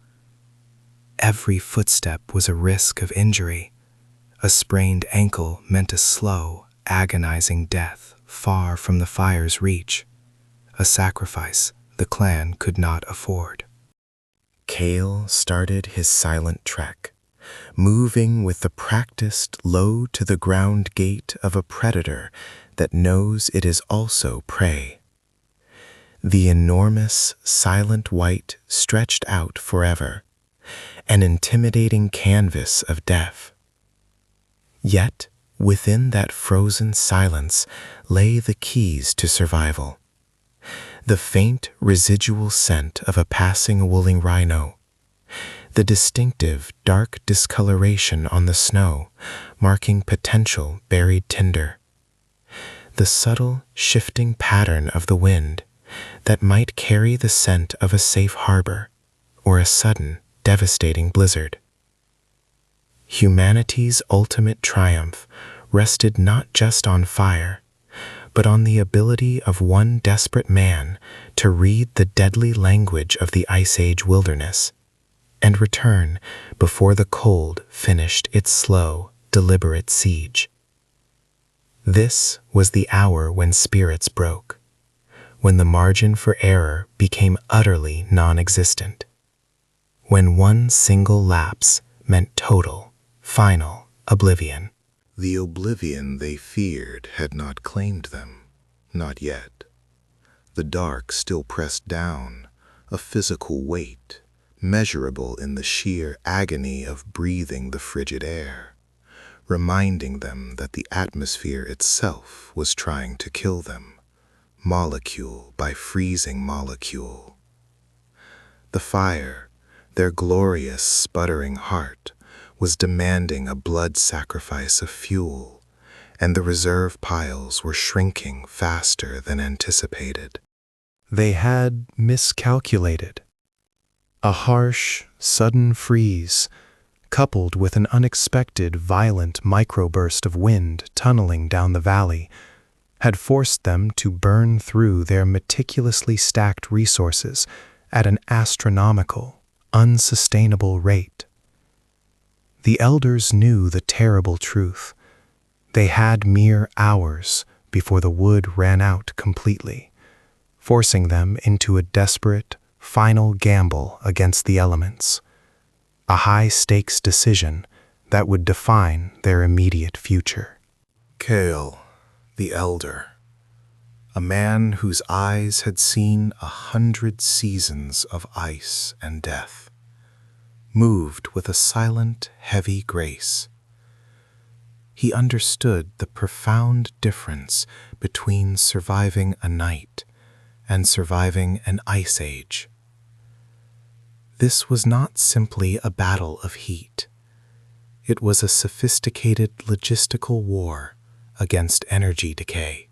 S2: Every footstep was a risk of injury. A sprained ankle meant a slow, agonizing death far from the fire's reach, a sacrifice the clan could not afford.
S1: Kale started his silent trek, moving with the practiced low-to-the-ground gait of a predator that knows it is also prey. The enormous, silent white stretched out forever, an intimidating canvas of death. Yet, within that frozen silence lay the keys to survival. The faint residual scent of a passing woolly rhino, the distinctive dark discoloration on the snow marking potential buried tinder, the subtle shifting pattern of the wind that might carry the scent of a safe harbor or a sudden, devastating blizzard. Humanity's ultimate triumph rested not just on fire, but on the ability of one desperate man to read the deadly language of the Ice Age wilderness and return before the cold finished its slow, deliberate siege. This was the hour when spirits broke, when the margin for error became utterly non-existent, when one single lapse meant total, final oblivion. The oblivion they feared had not claimed them, not yet. The dark still pressed down, a physical weight, measurable in the sheer agony of breathing the frigid air, reminding them that the atmosphere itself was trying to kill them, molecule by freezing molecule. The fire, their glorious, sputtering heart, was demanding a blood sacrifice of fuel, and the reserve piles were shrinking faster than anticipated. They had miscalculated. A harsh, sudden freeze, coupled with an unexpected, violent microburst of wind tunneling down the valley, had forced them to burn through their meticulously stacked resources at an astronomical, unsustainable rate. The elders knew the terrible truth. They had mere hours before the wood ran out completely, forcing them into a desperate, final gamble against the elements, a high-stakes decision that would define their immediate future. Kale, the elder, a man whose eyes had seen 100 seasons of ice and death, moved with a silent, heavy grace. He understood the profound difference between surviving a night and surviving an ice age. This was not simply a battle of heat. It was a sophisticated logistical war against energy decay.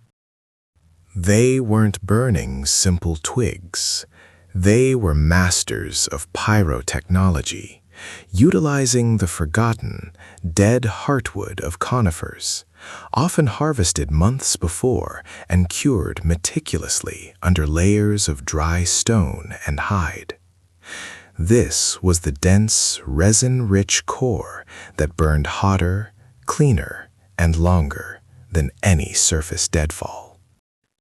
S1: They weren't burning simple twigs. They were masters of pyrotechnology, utilizing the forgotten, dead heartwood of conifers, often harvested months before and cured meticulously under layers of dry stone and hide. This was the dense, resin-rich core that burned hotter, cleaner, and longer than any surface deadfall.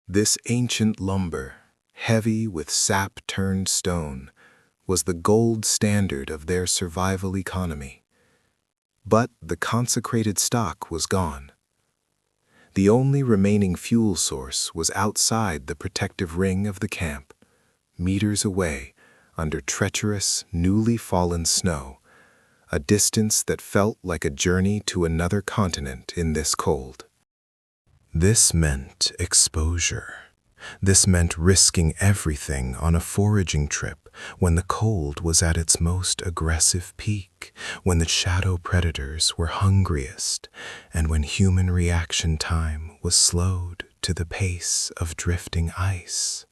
S1: This ancient lumber, heavy with sap-turned stone, was the gold standard of their survival economy. But the consecrated stock was gone. The only remaining fuel source was outside the protective ring of the camp, meters away, under treacherous, newly fallen snow, a distance that felt like a journey to another continent in this cold. This meant exposure. This meant risking everything on a foraging trip when the cold was at its most aggressive peak, when the shadow predators were hungriest, and when human reaction time was slowed to the pace of drifting ice.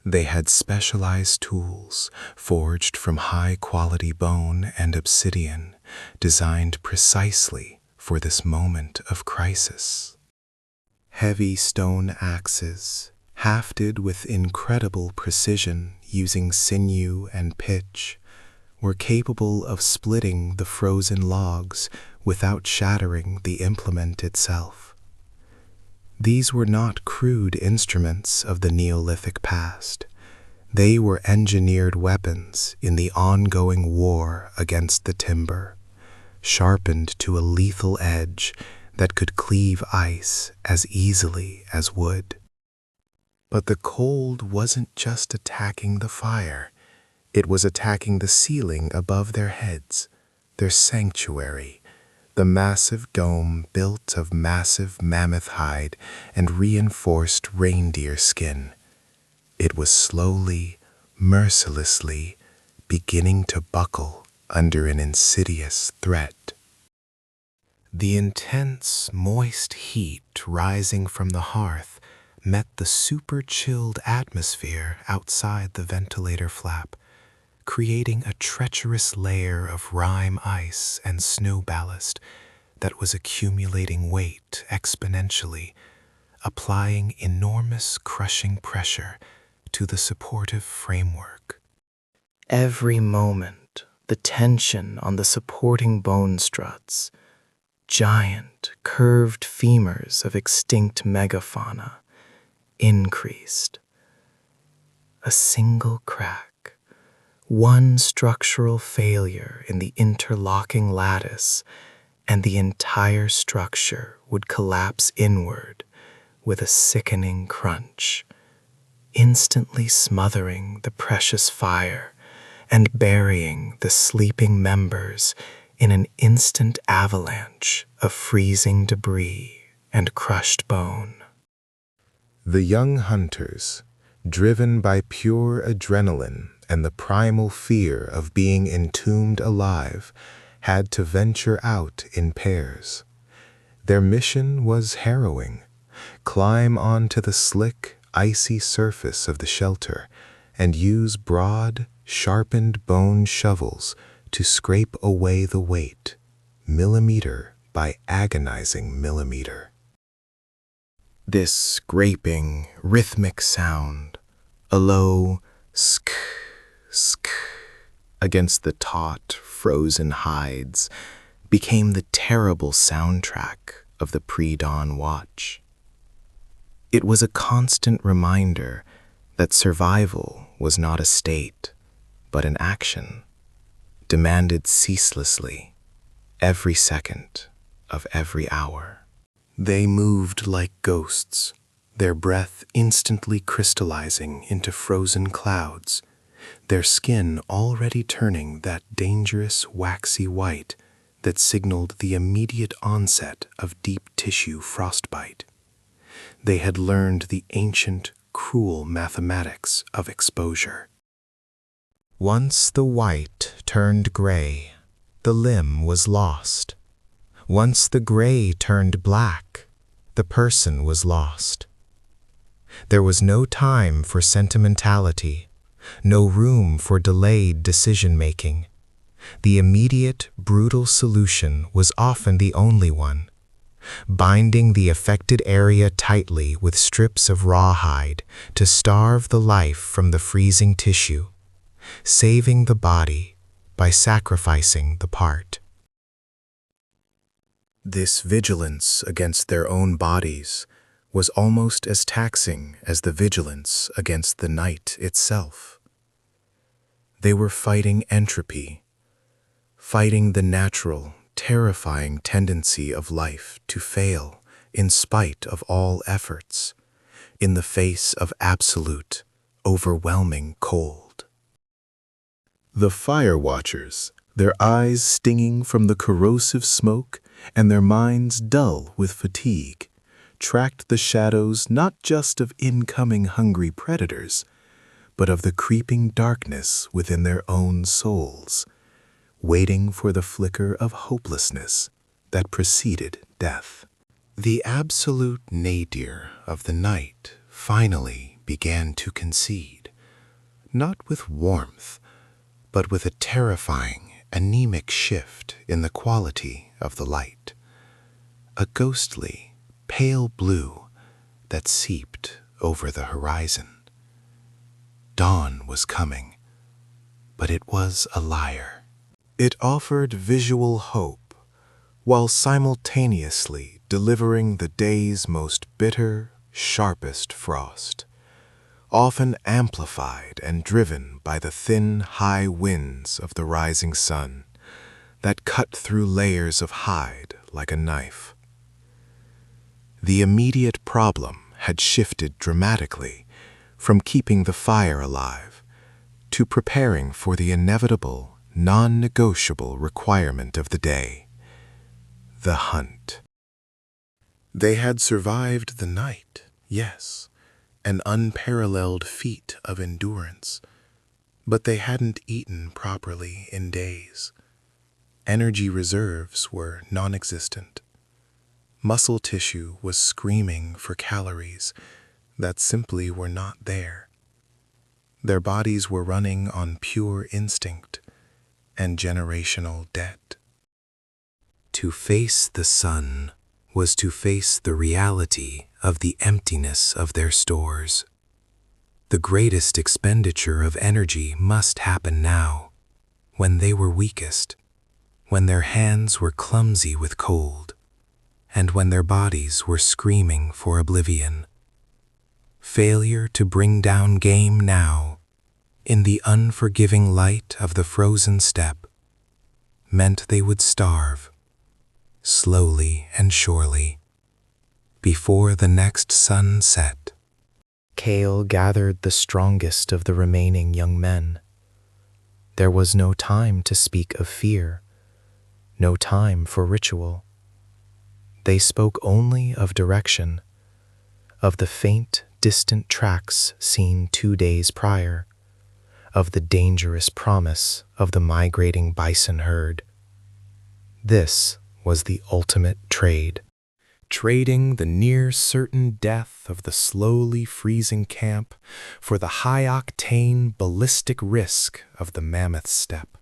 S1: They had specialized tools forged from high-quality bone and obsidian, designed precisely for this moment of crisis. Heavy stone axes, hafted with incredible precision using sinew and pitch, were capable of splitting the frozen logs without shattering the implement itself. These were not crude instruments of the Neolithic past. They were engineered weapons in the ongoing war against the timber, sharpened to a lethal edge that could cleave ice as easily as wood. But the cold wasn't just attacking the fire. It was attacking the ceiling above their heads, their sanctuary, the massive dome built of massive mammoth hide and reinforced reindeer skin. It was slowly, mercilessly beginning to buckle under an insidious threat. The intense, moist heat rising from the hearth met the super-chilled atmosphere outside the ventilator flap, creating a treacherous layer of rime ice and snow ballast that was accumulating weight exponentially, applying enormous crushing pressure to the supportive framework. Every moment, the tension on the supporting bone struts, giant, curved femurs of extinct megafauna, increased. A single crack, one structural failure in the interlocking lattice, and the entire structure would collapse inward with a sickening crunch, instantly smothering the precious fire and burying the sleeping members in an instant avalanche of freezing debris and crushed bone. The young hunters, driven by pure adrenaline and the primal fear of being entombed alive, had to venture out in pairs. Their mission was harrowing: climb onto the slick, icy surface of the shelter and use broad, sharpened bone shovels to scrape away the weight, millimeter by agonizing millimeter. This scraping, rhythmic sound, a low sk, sk, against the taut, frozen hides, became the terrible soundtrack of the pre-dawn watch. It was a constant reminder that survival was not a state, but an action, demanded ceaselessly, every second of every hour. They moved like ghosts, their breath instantly crystallizing into frozen clouds, their skin already turning that dangerous waxy white that signaled the immediate onset of deep tissue frostbite. They had learned the ancient, cruel mathematics of exposure. Once the white turned gray, the limb was lost. Once the gray turned black, the person was lost. There was no time for sentimentality, no room for delayed decision-making. The immediate, brutal solution was often the only one: binding the affected area tightly with strips of rawhide to starve the life from the freezing tissue, saving the body by sacrificing the part. This vigilance against their own bodies was almost as taxing as the vigilance against the night itself. They were fighting entropy, fighting the natural, terrifying tendency of life to fail in spite of all efforts, in the face of absolute, overwhelming cold. The fire watchers, their eyes stinging from the corrosive smoke and their minds dull with fatigue, tracked the shadows not just of incoming hungry predators, but of the creeping darkness within their own souls, waiting for the flicker of hopelessness that preceded death. The absolute nadir of the night finally began to concede, not with warmth, but with a terrifying, anemic shift in the quality of the light, a ghostly, pale blue that seeped over the horizon. Dawn was coming, but it was a liar. It offered visual hope, while simultaneously delivering the day's most bitter, sharpest frost, often amplified and driven by the thin, high winds of the rising sun that cut through layers of hide like a knife. The immediate problem had shifted dramatically from keeping the fire alive to preparing for the inevitable, non-negotiable requirement of the day, the hunt. They had survived the night, yes, an unparalleled feat of endurance, but they hadn't eaten properly in days. Energy reserves were non-existent. Muscle tissue was screaming for calories that simply were not there. Their bodies were running on pure instinct and generational debt. To face the sun was to face the reality of the emptiness of their stores. The greatest expenditure of energy must happen now, when they were weakest, when their hands were clumsy with cold, and when their bodies were screaming for oblivion. Failure to bring down game now, in the unforgiving light of the frozen steppe, meant they would starve, slowly and surely, before the next sun set.
S2: Kale gathered the strongest of the remaining young men. There was no time to speak of fear, no time for ritual. They spoke only of direction, of the faint, distant tracks seen 2 days prior, of the dangerous promise of the migrating bison herd. This was the ultimate trade. Trading the near-certain death of the slowly freezing camp for the high-octane ballistic risk of the mammoth steppe.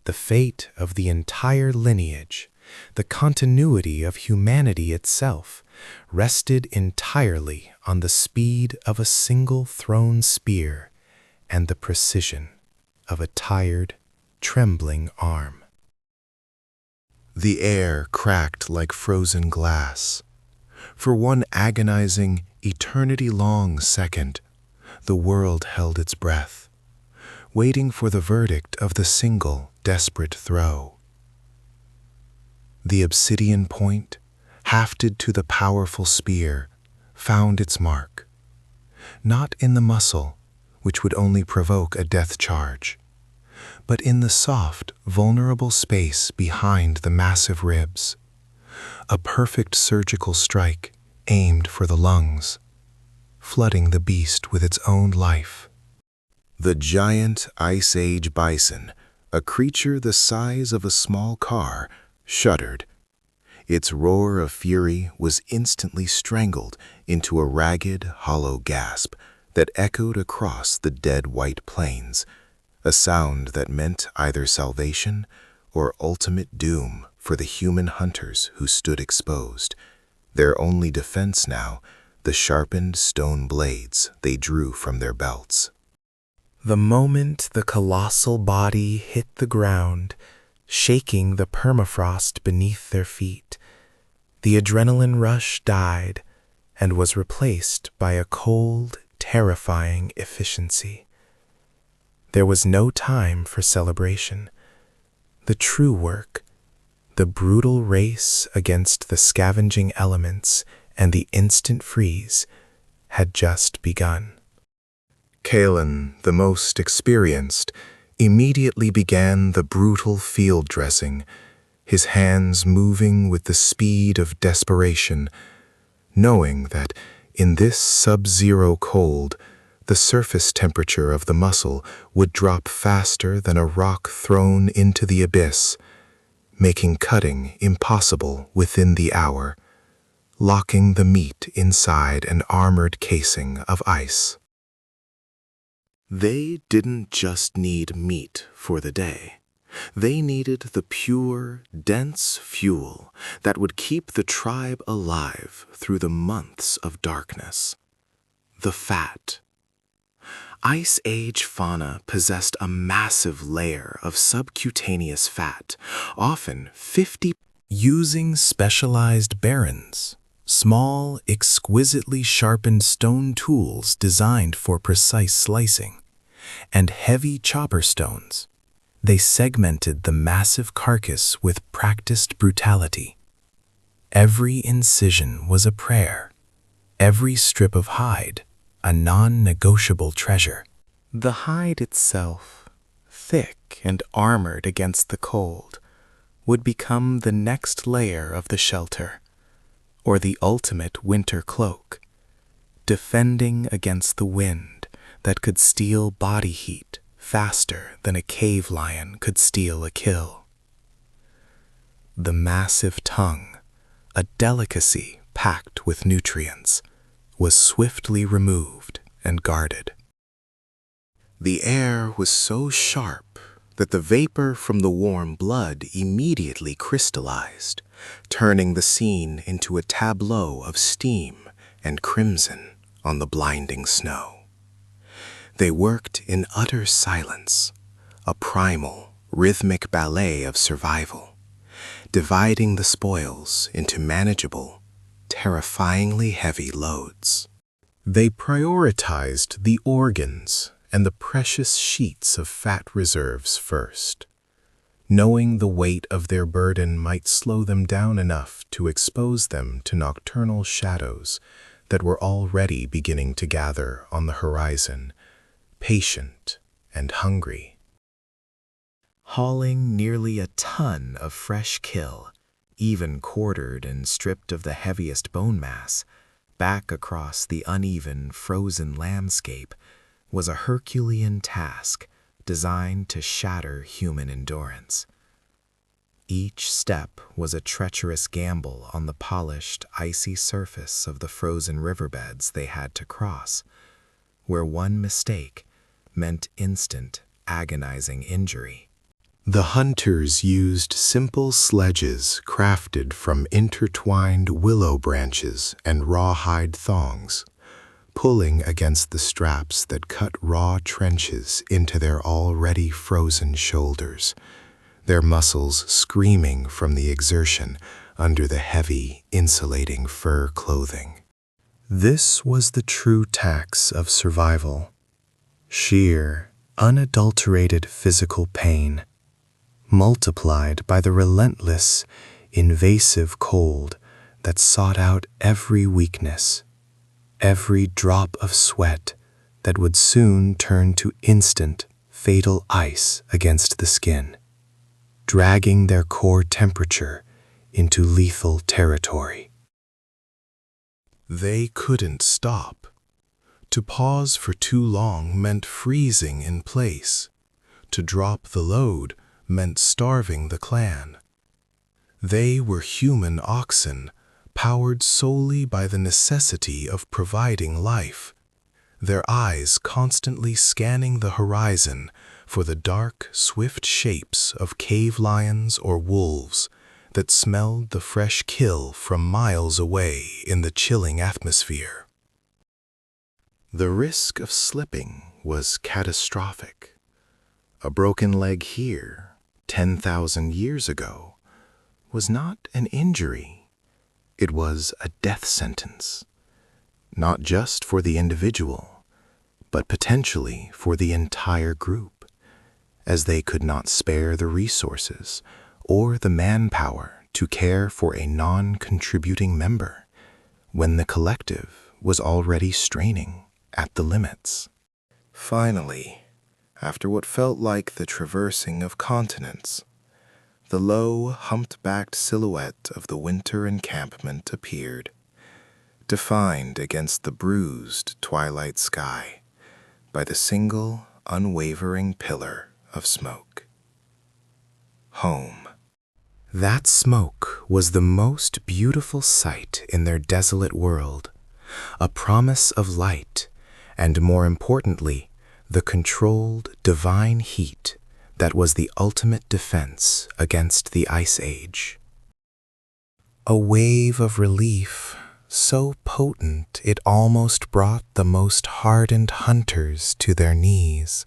S2: The fate of the entire lineage, the continuity of humanity itself, rested entirely on the speed of a single thrown spear and the precision of a tired, trembling arm.
S1: The air cracked like frozen glass. For one agonizing, eternity-long second, the world held its breath, waiting for the verdict of the single, desperate throw. The obsidian point, hafted to the powerful spear, found its mark, not in the muscle, which would only provoke a death charge, but in the soft, vulnerable space behind the massive ribs. A perfect surgical strike aimed for the lungs, flooding the beast with its own life. The giant Ice Age bison, a creature the size of a small car, shuddered. Its roar of fury was instantly strangled into a ragged, hollow gasp that echoed across the dead white plains, a sound that meant either salvation or ultimate doom for the human hunters who stood exposed, their only defense now the sharpened stone blades they drew from their belts.
S2: The moment the colossal body hit the ground, shaking the permafrost beneath their feet, the adrenaline rush died and was replaced by a cold, terrifying efficiency. There was no time for celebration. The true work, The brutal race against the scavenging elements and the instant freeze had just begun.
S1: Kalen, the most experienced, immediately began the brutal field dressing, his hands moving with the speed of desperation, knowing that in this sub-zero cold, the surface temperature of the muscle would drop faster than a rock thrown into the abyss, making cutting impossible within the hour, locking the meat inside an armored casing of ice. They didn't just need meat for the day. They needed the pure, dense fuel that would keep the tribe alive through the months of darkness. The fat. Ice Age fauna possessed a massive layer of subcutaneous fat, often 50,
S2: Using specialized barons, small, exquisitely sharpened stone tools designed for precise slicing, and heavy chopper stones, they segmented the massive carcass with practiced brutality. Every incision was a prayer, every strip of hide a non-negotiable treasure. The hide itself, thick and armored against the cold, would become the next layer of the shelter, or the ultimate winter cloak, defending against the wind that could steal body heat faster than a cave lion could steal a kill. The massive tongue, a delicacy packed with nutrients, was swiftly removed and guarded.
S1: The air was so sharp that the vapor from the warm blood immediately crystallized, turning the scene into a tableau of steam and crimson on the blinding snow. They worked in utter silence, a primal, rhythmic ballet of survival, dividing the spoils into manageable, terrifyingly heavy loads. They prioritized the organs and the precious sheets of fat reserves first, knowing the weight of their burden might slow them down enough to expose them to nocturnal shadows that were already beginning to gather on the horizon, patient and hungry.
S2: Hauling nearly a ton of fresh kill, even quartered and stripped of the heaviest bone mass, back across the uneven, frozen landscape was a Herculean task designed to shatter human endurance. Each step was a treacherous gamble on the polished, icy surface of the frozen riverbeds they had to cross, where one mistake meant instant, agonizing injury.
S1: The hunters used simple sledges crafted from intertwined willow branches and rawhide thongs, pulling against the straps that cut raw trenches into their already frozen shoulders, their muscles screaming from the exertion under the heavy, insulating fur clothing. This was the true tax of survival: sheer, unadulterated physical pain, multiplied by the relentless, invasive cold that sought out every weakness, every drop of sweat that would soon turn to instant, fatal ice against the skin, dragging their core temperature into lethal territory. They couldn't stop. To pause for too long meant freezing in place. To drop the load meant starving the clan. They were human oxen, powered solely by the necessity of providing life, their eyes constantly scanning the horizon for the dark, swift shapes of cave lions or wolves that smelled the fresh kill from miles away in the chilling atmosphere. The risk of slipping was catastrophic. A broken leg here, 10,000 years ago, was not an injury. It was a death sentence, not just for the individual, but potentially for the entire group, as they could not spare the resources or the manpower to care for a non-contributing member when the collective was already straining at the limits. Finally, after what felt like the traversing of continents, the low, humped-backed silhouette of the winter encampment appeared, defined against the bruised twilight sky by the single, unwavering pillar of smoke. Home. That smoke was the most beautiful sight in their desolate world, a promise of light, and more importantly, the controlled, divine heat that was the ultimate defense against the Ice Age. A wave of relief, so potent it almost brought the most hardened hunters to their knees,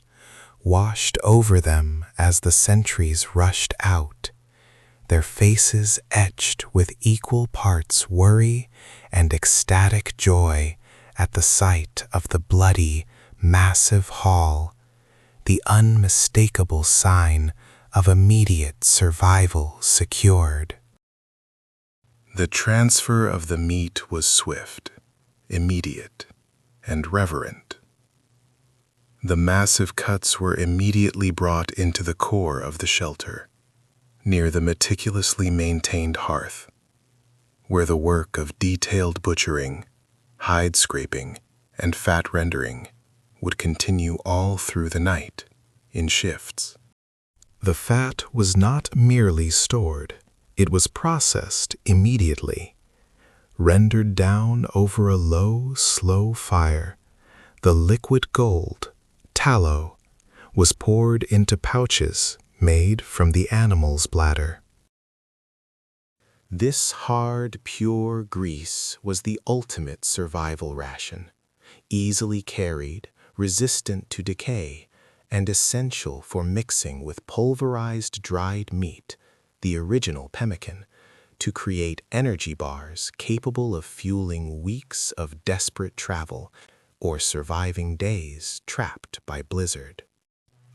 S1: washed over them as the sentries rushed out, their faces etched with equal parts worry and ecstatic joy at the sight of the bloody, massive haul, the unmistakable sign of immediate survival secured. The transfer of the meat was swift, immediate, and reverent. The massive cuts were immediately brought into the core of the shelter, near the meticulously maintained hearth, where the work of detailed butchering, hide scraping, and fat rendering would continue all through the night, in shifts. The fat was not merely stored, it was processed immediately. Rendered down over a low, slow fire, the liquid gold, tallow, was poured into pouches made from the animal's bladder. This hard, pure grease was the ultimate survival ration, easily carried, resistant to decay, and essential for mixing with pulverized dried meat, the original pemmican, to create energy bars capable of fueling weeks of desperate travel or surviving days trapped by blizzard.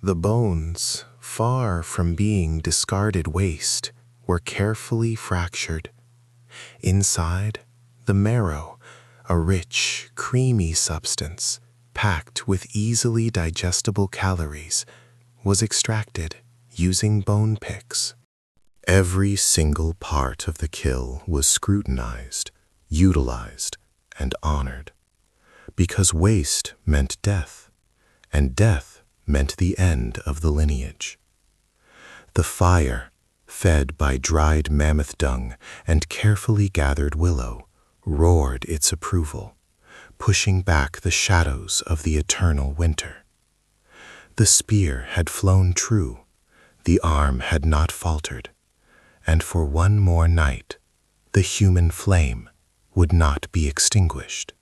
S1: The bones, far from being discarded waste, were carefully fractured. Inside, the marrow, a rich, creamy substance, packed with easily digestible calories, was extracted using bone picks. Every single part of the kill was scrutinized, utilized, and honored, because waste meant death, and death meant the end of the lineage. The fire, fed by dried mammoth dung and carefully gathered willow, roared its approval, pushing back the shadows of the eternal winter. The spear had flown true, the arm had not faltered, and for one more night, the human flame would not be extinguished.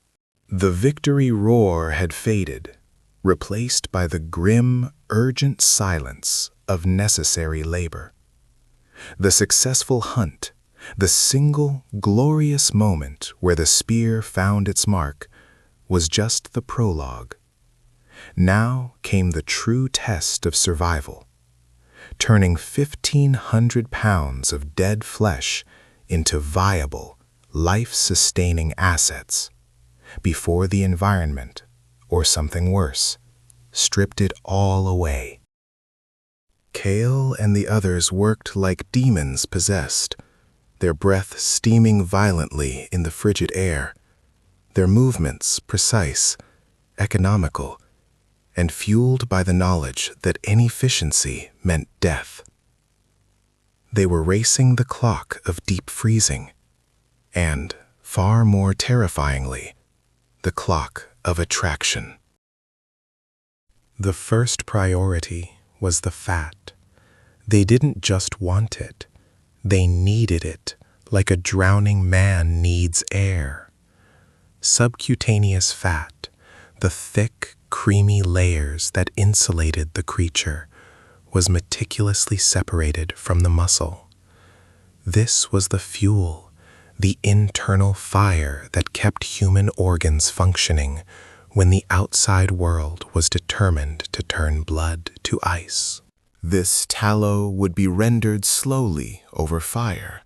S1: The victory roar had faded, replaced by the grim, urgent silence of necessary labor. The successful hunt, the single glorious moment where the spear found its mark, was just the prologue. Now came the true test of survival, turning 1,500 pounds of dead flesh into viable, life-sustaining assets, before the environment, or something worse, stripped it all away. Kale and the others worked like demons possessed, their breath steaming violently in the frigid air, their movements precise, economical, and fueled by the knowledge that inefficiency meant death. They were racing the clock of deep freezing, and, far more terrifyingly, the clock of attraction. The first priority was the fat. They didn't just want it, they needed it like a drowning man needs air. Subcutaneous fat, the thick, creamy layers that insulated the creature, was meticulously separated from the muscle. This was the fuel, the internal fire that kept human organs functioning when the outside world was determined to turn blood to ice. This tallow would be rendered slowly over fire,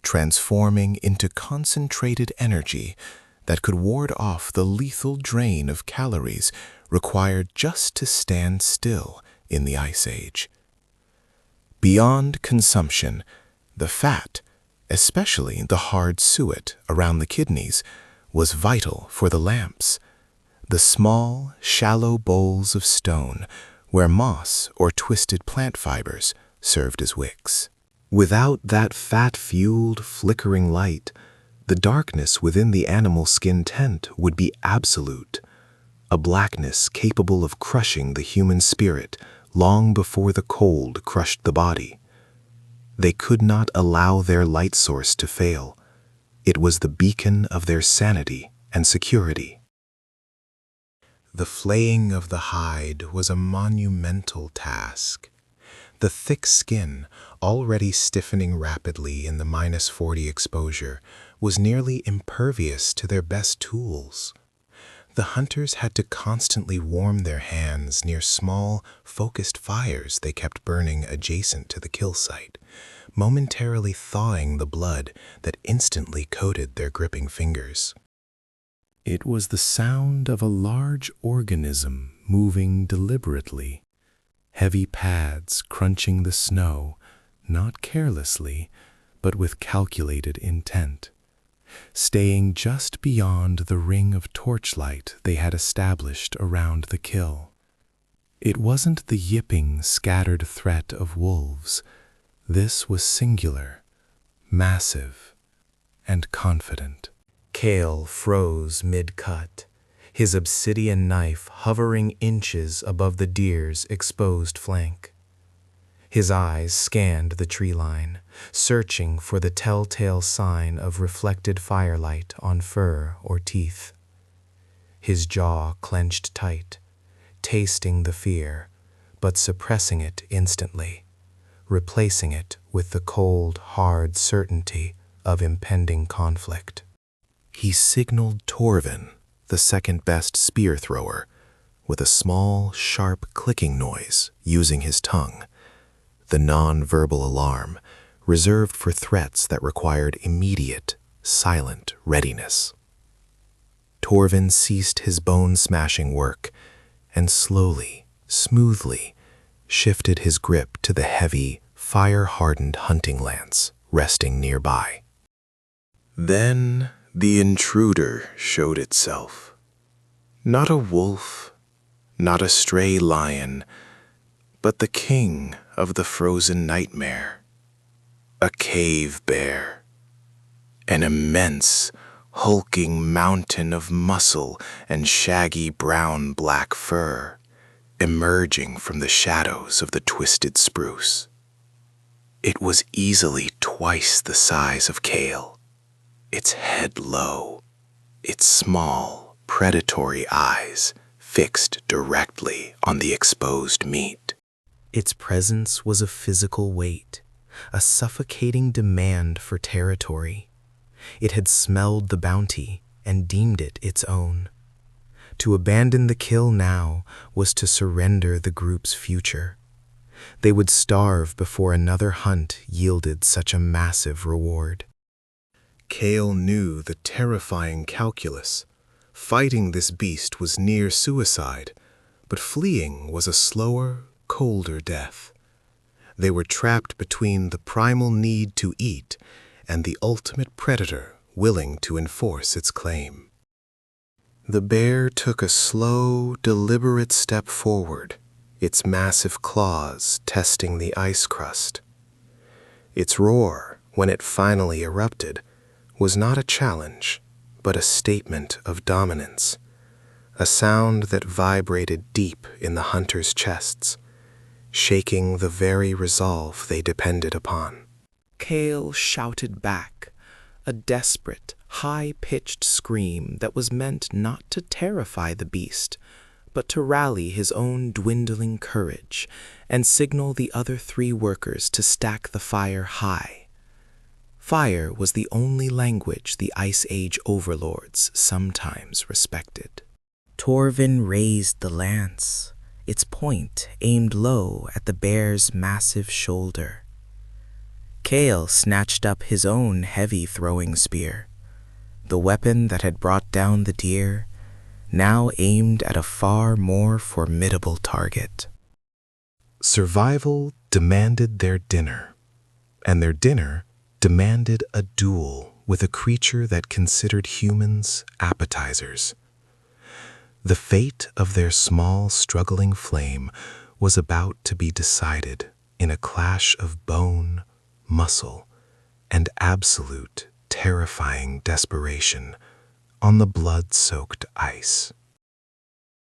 S1: transforming into concentrated energy that could ward off the lethal drain of calories required just to stand still in the Ice Age. Beyond consumption, the fat, especially the hard suet around the kidneys, was vital for the lamps, the small, shallow bowls of stone where moss or twisted plant fibers served as wicks. Without that fat-fueled, flickering light, the darkness within the animal skin tent would be absolute, a blackness capable of crushing the human spirit long before the cold crushed the body. They could not allow their light source to fail. It was the beacon of their sanity and security. The flaying of the hide was a monumental task. The thick skin, already stiffening rapidly in the -40 exposure, was nearly impervious to their best tools. The hunters had to constantly warm their hands near small, focused fires they kept burning adjacent to the kill site, momentarily thawing the blood that instantly coated their gripping fingers. It was the sound of a large organism moving deliberately, heavy pads crunching the snow, not carelessly, but with calculated intent, staying just beyond the ring of torchlight they had established around the kill. It wasn't the yipping, scattered threat of wolves. This was singular, massive, and confident. Kale froze mid-cut, his obsidian knife hovering inches above the deer's exposed flank. His eyes scanned the tree line, searching for the telltale sign of reflected firelight on fur or teeth. His jaw clenched tight, tasting the fear, but suppressing it instantly, replacing it with the cold, hard certainty of impending conflict. He signaled Torvin, the second-best spear thrower, with a small, sharp clicking noise using his tongue, the non-verbal alarm reserved for threats that required immediate, silent readiness. Torvin ceased his bone-smashing work and slowly, smoothly, shifted his grip to the heavy, fire-hardened hunting lance resting nearby. Then the intruder showed itself. Not a wolf, not a stray lion, but the king of the frozen nightmare, a cave bear, an immense, hulking mountain of muscle and shaggy brown-black fur, emerging from the shadows of the twisted spruce. It was easily twice the size of Kale, its head low, its small, predatory eyes fixed directly on the exposed meat. Its presence was a physical weight, a suffocating demand for territory. It had smelled the bounty and deemed it its own. To abandon the kill now was to surrender the group's future. They would starve before another hunt yielded such a massive reward. Kale knew the terrifying calculus. Fighting this beast was near suicide, but fleeing was a slower, colder death. They were trapped between the primal need to eat and the ultimate predator willing to enforce its claim. The bear took a slow, deliberate step forward, its massive claws testing the ice crust. Its roar, when it finally erupted, was not a challenge, but a statement of dominance, a sound that vibrated deep in the hunters' chests, shaking the very resolve they depended upon. Kale shouted back, a desperate, high-pitched scream that was meant not to terrify the beast, but to rally his own dwindling courage and signal the other 3 workers to stack the fire high. Fire was the only language the Ice Age overlords sometimes respected. Torvin raised the lance,
S2: its point aimed low at the bear's massive shoulder. Kale snatched up his own heavy throwing spear, the weapon that had brought down the deer, now aimed at a far more formidable target.
S1: Survival demanded their dinner, and their dinner demanded a duel with a creature that considered humans appetizers. The fate of their small, struggling flame was about to be decided in a clash of bone, muscle, and absolute, terrifying desperation on the blood-soaked ice.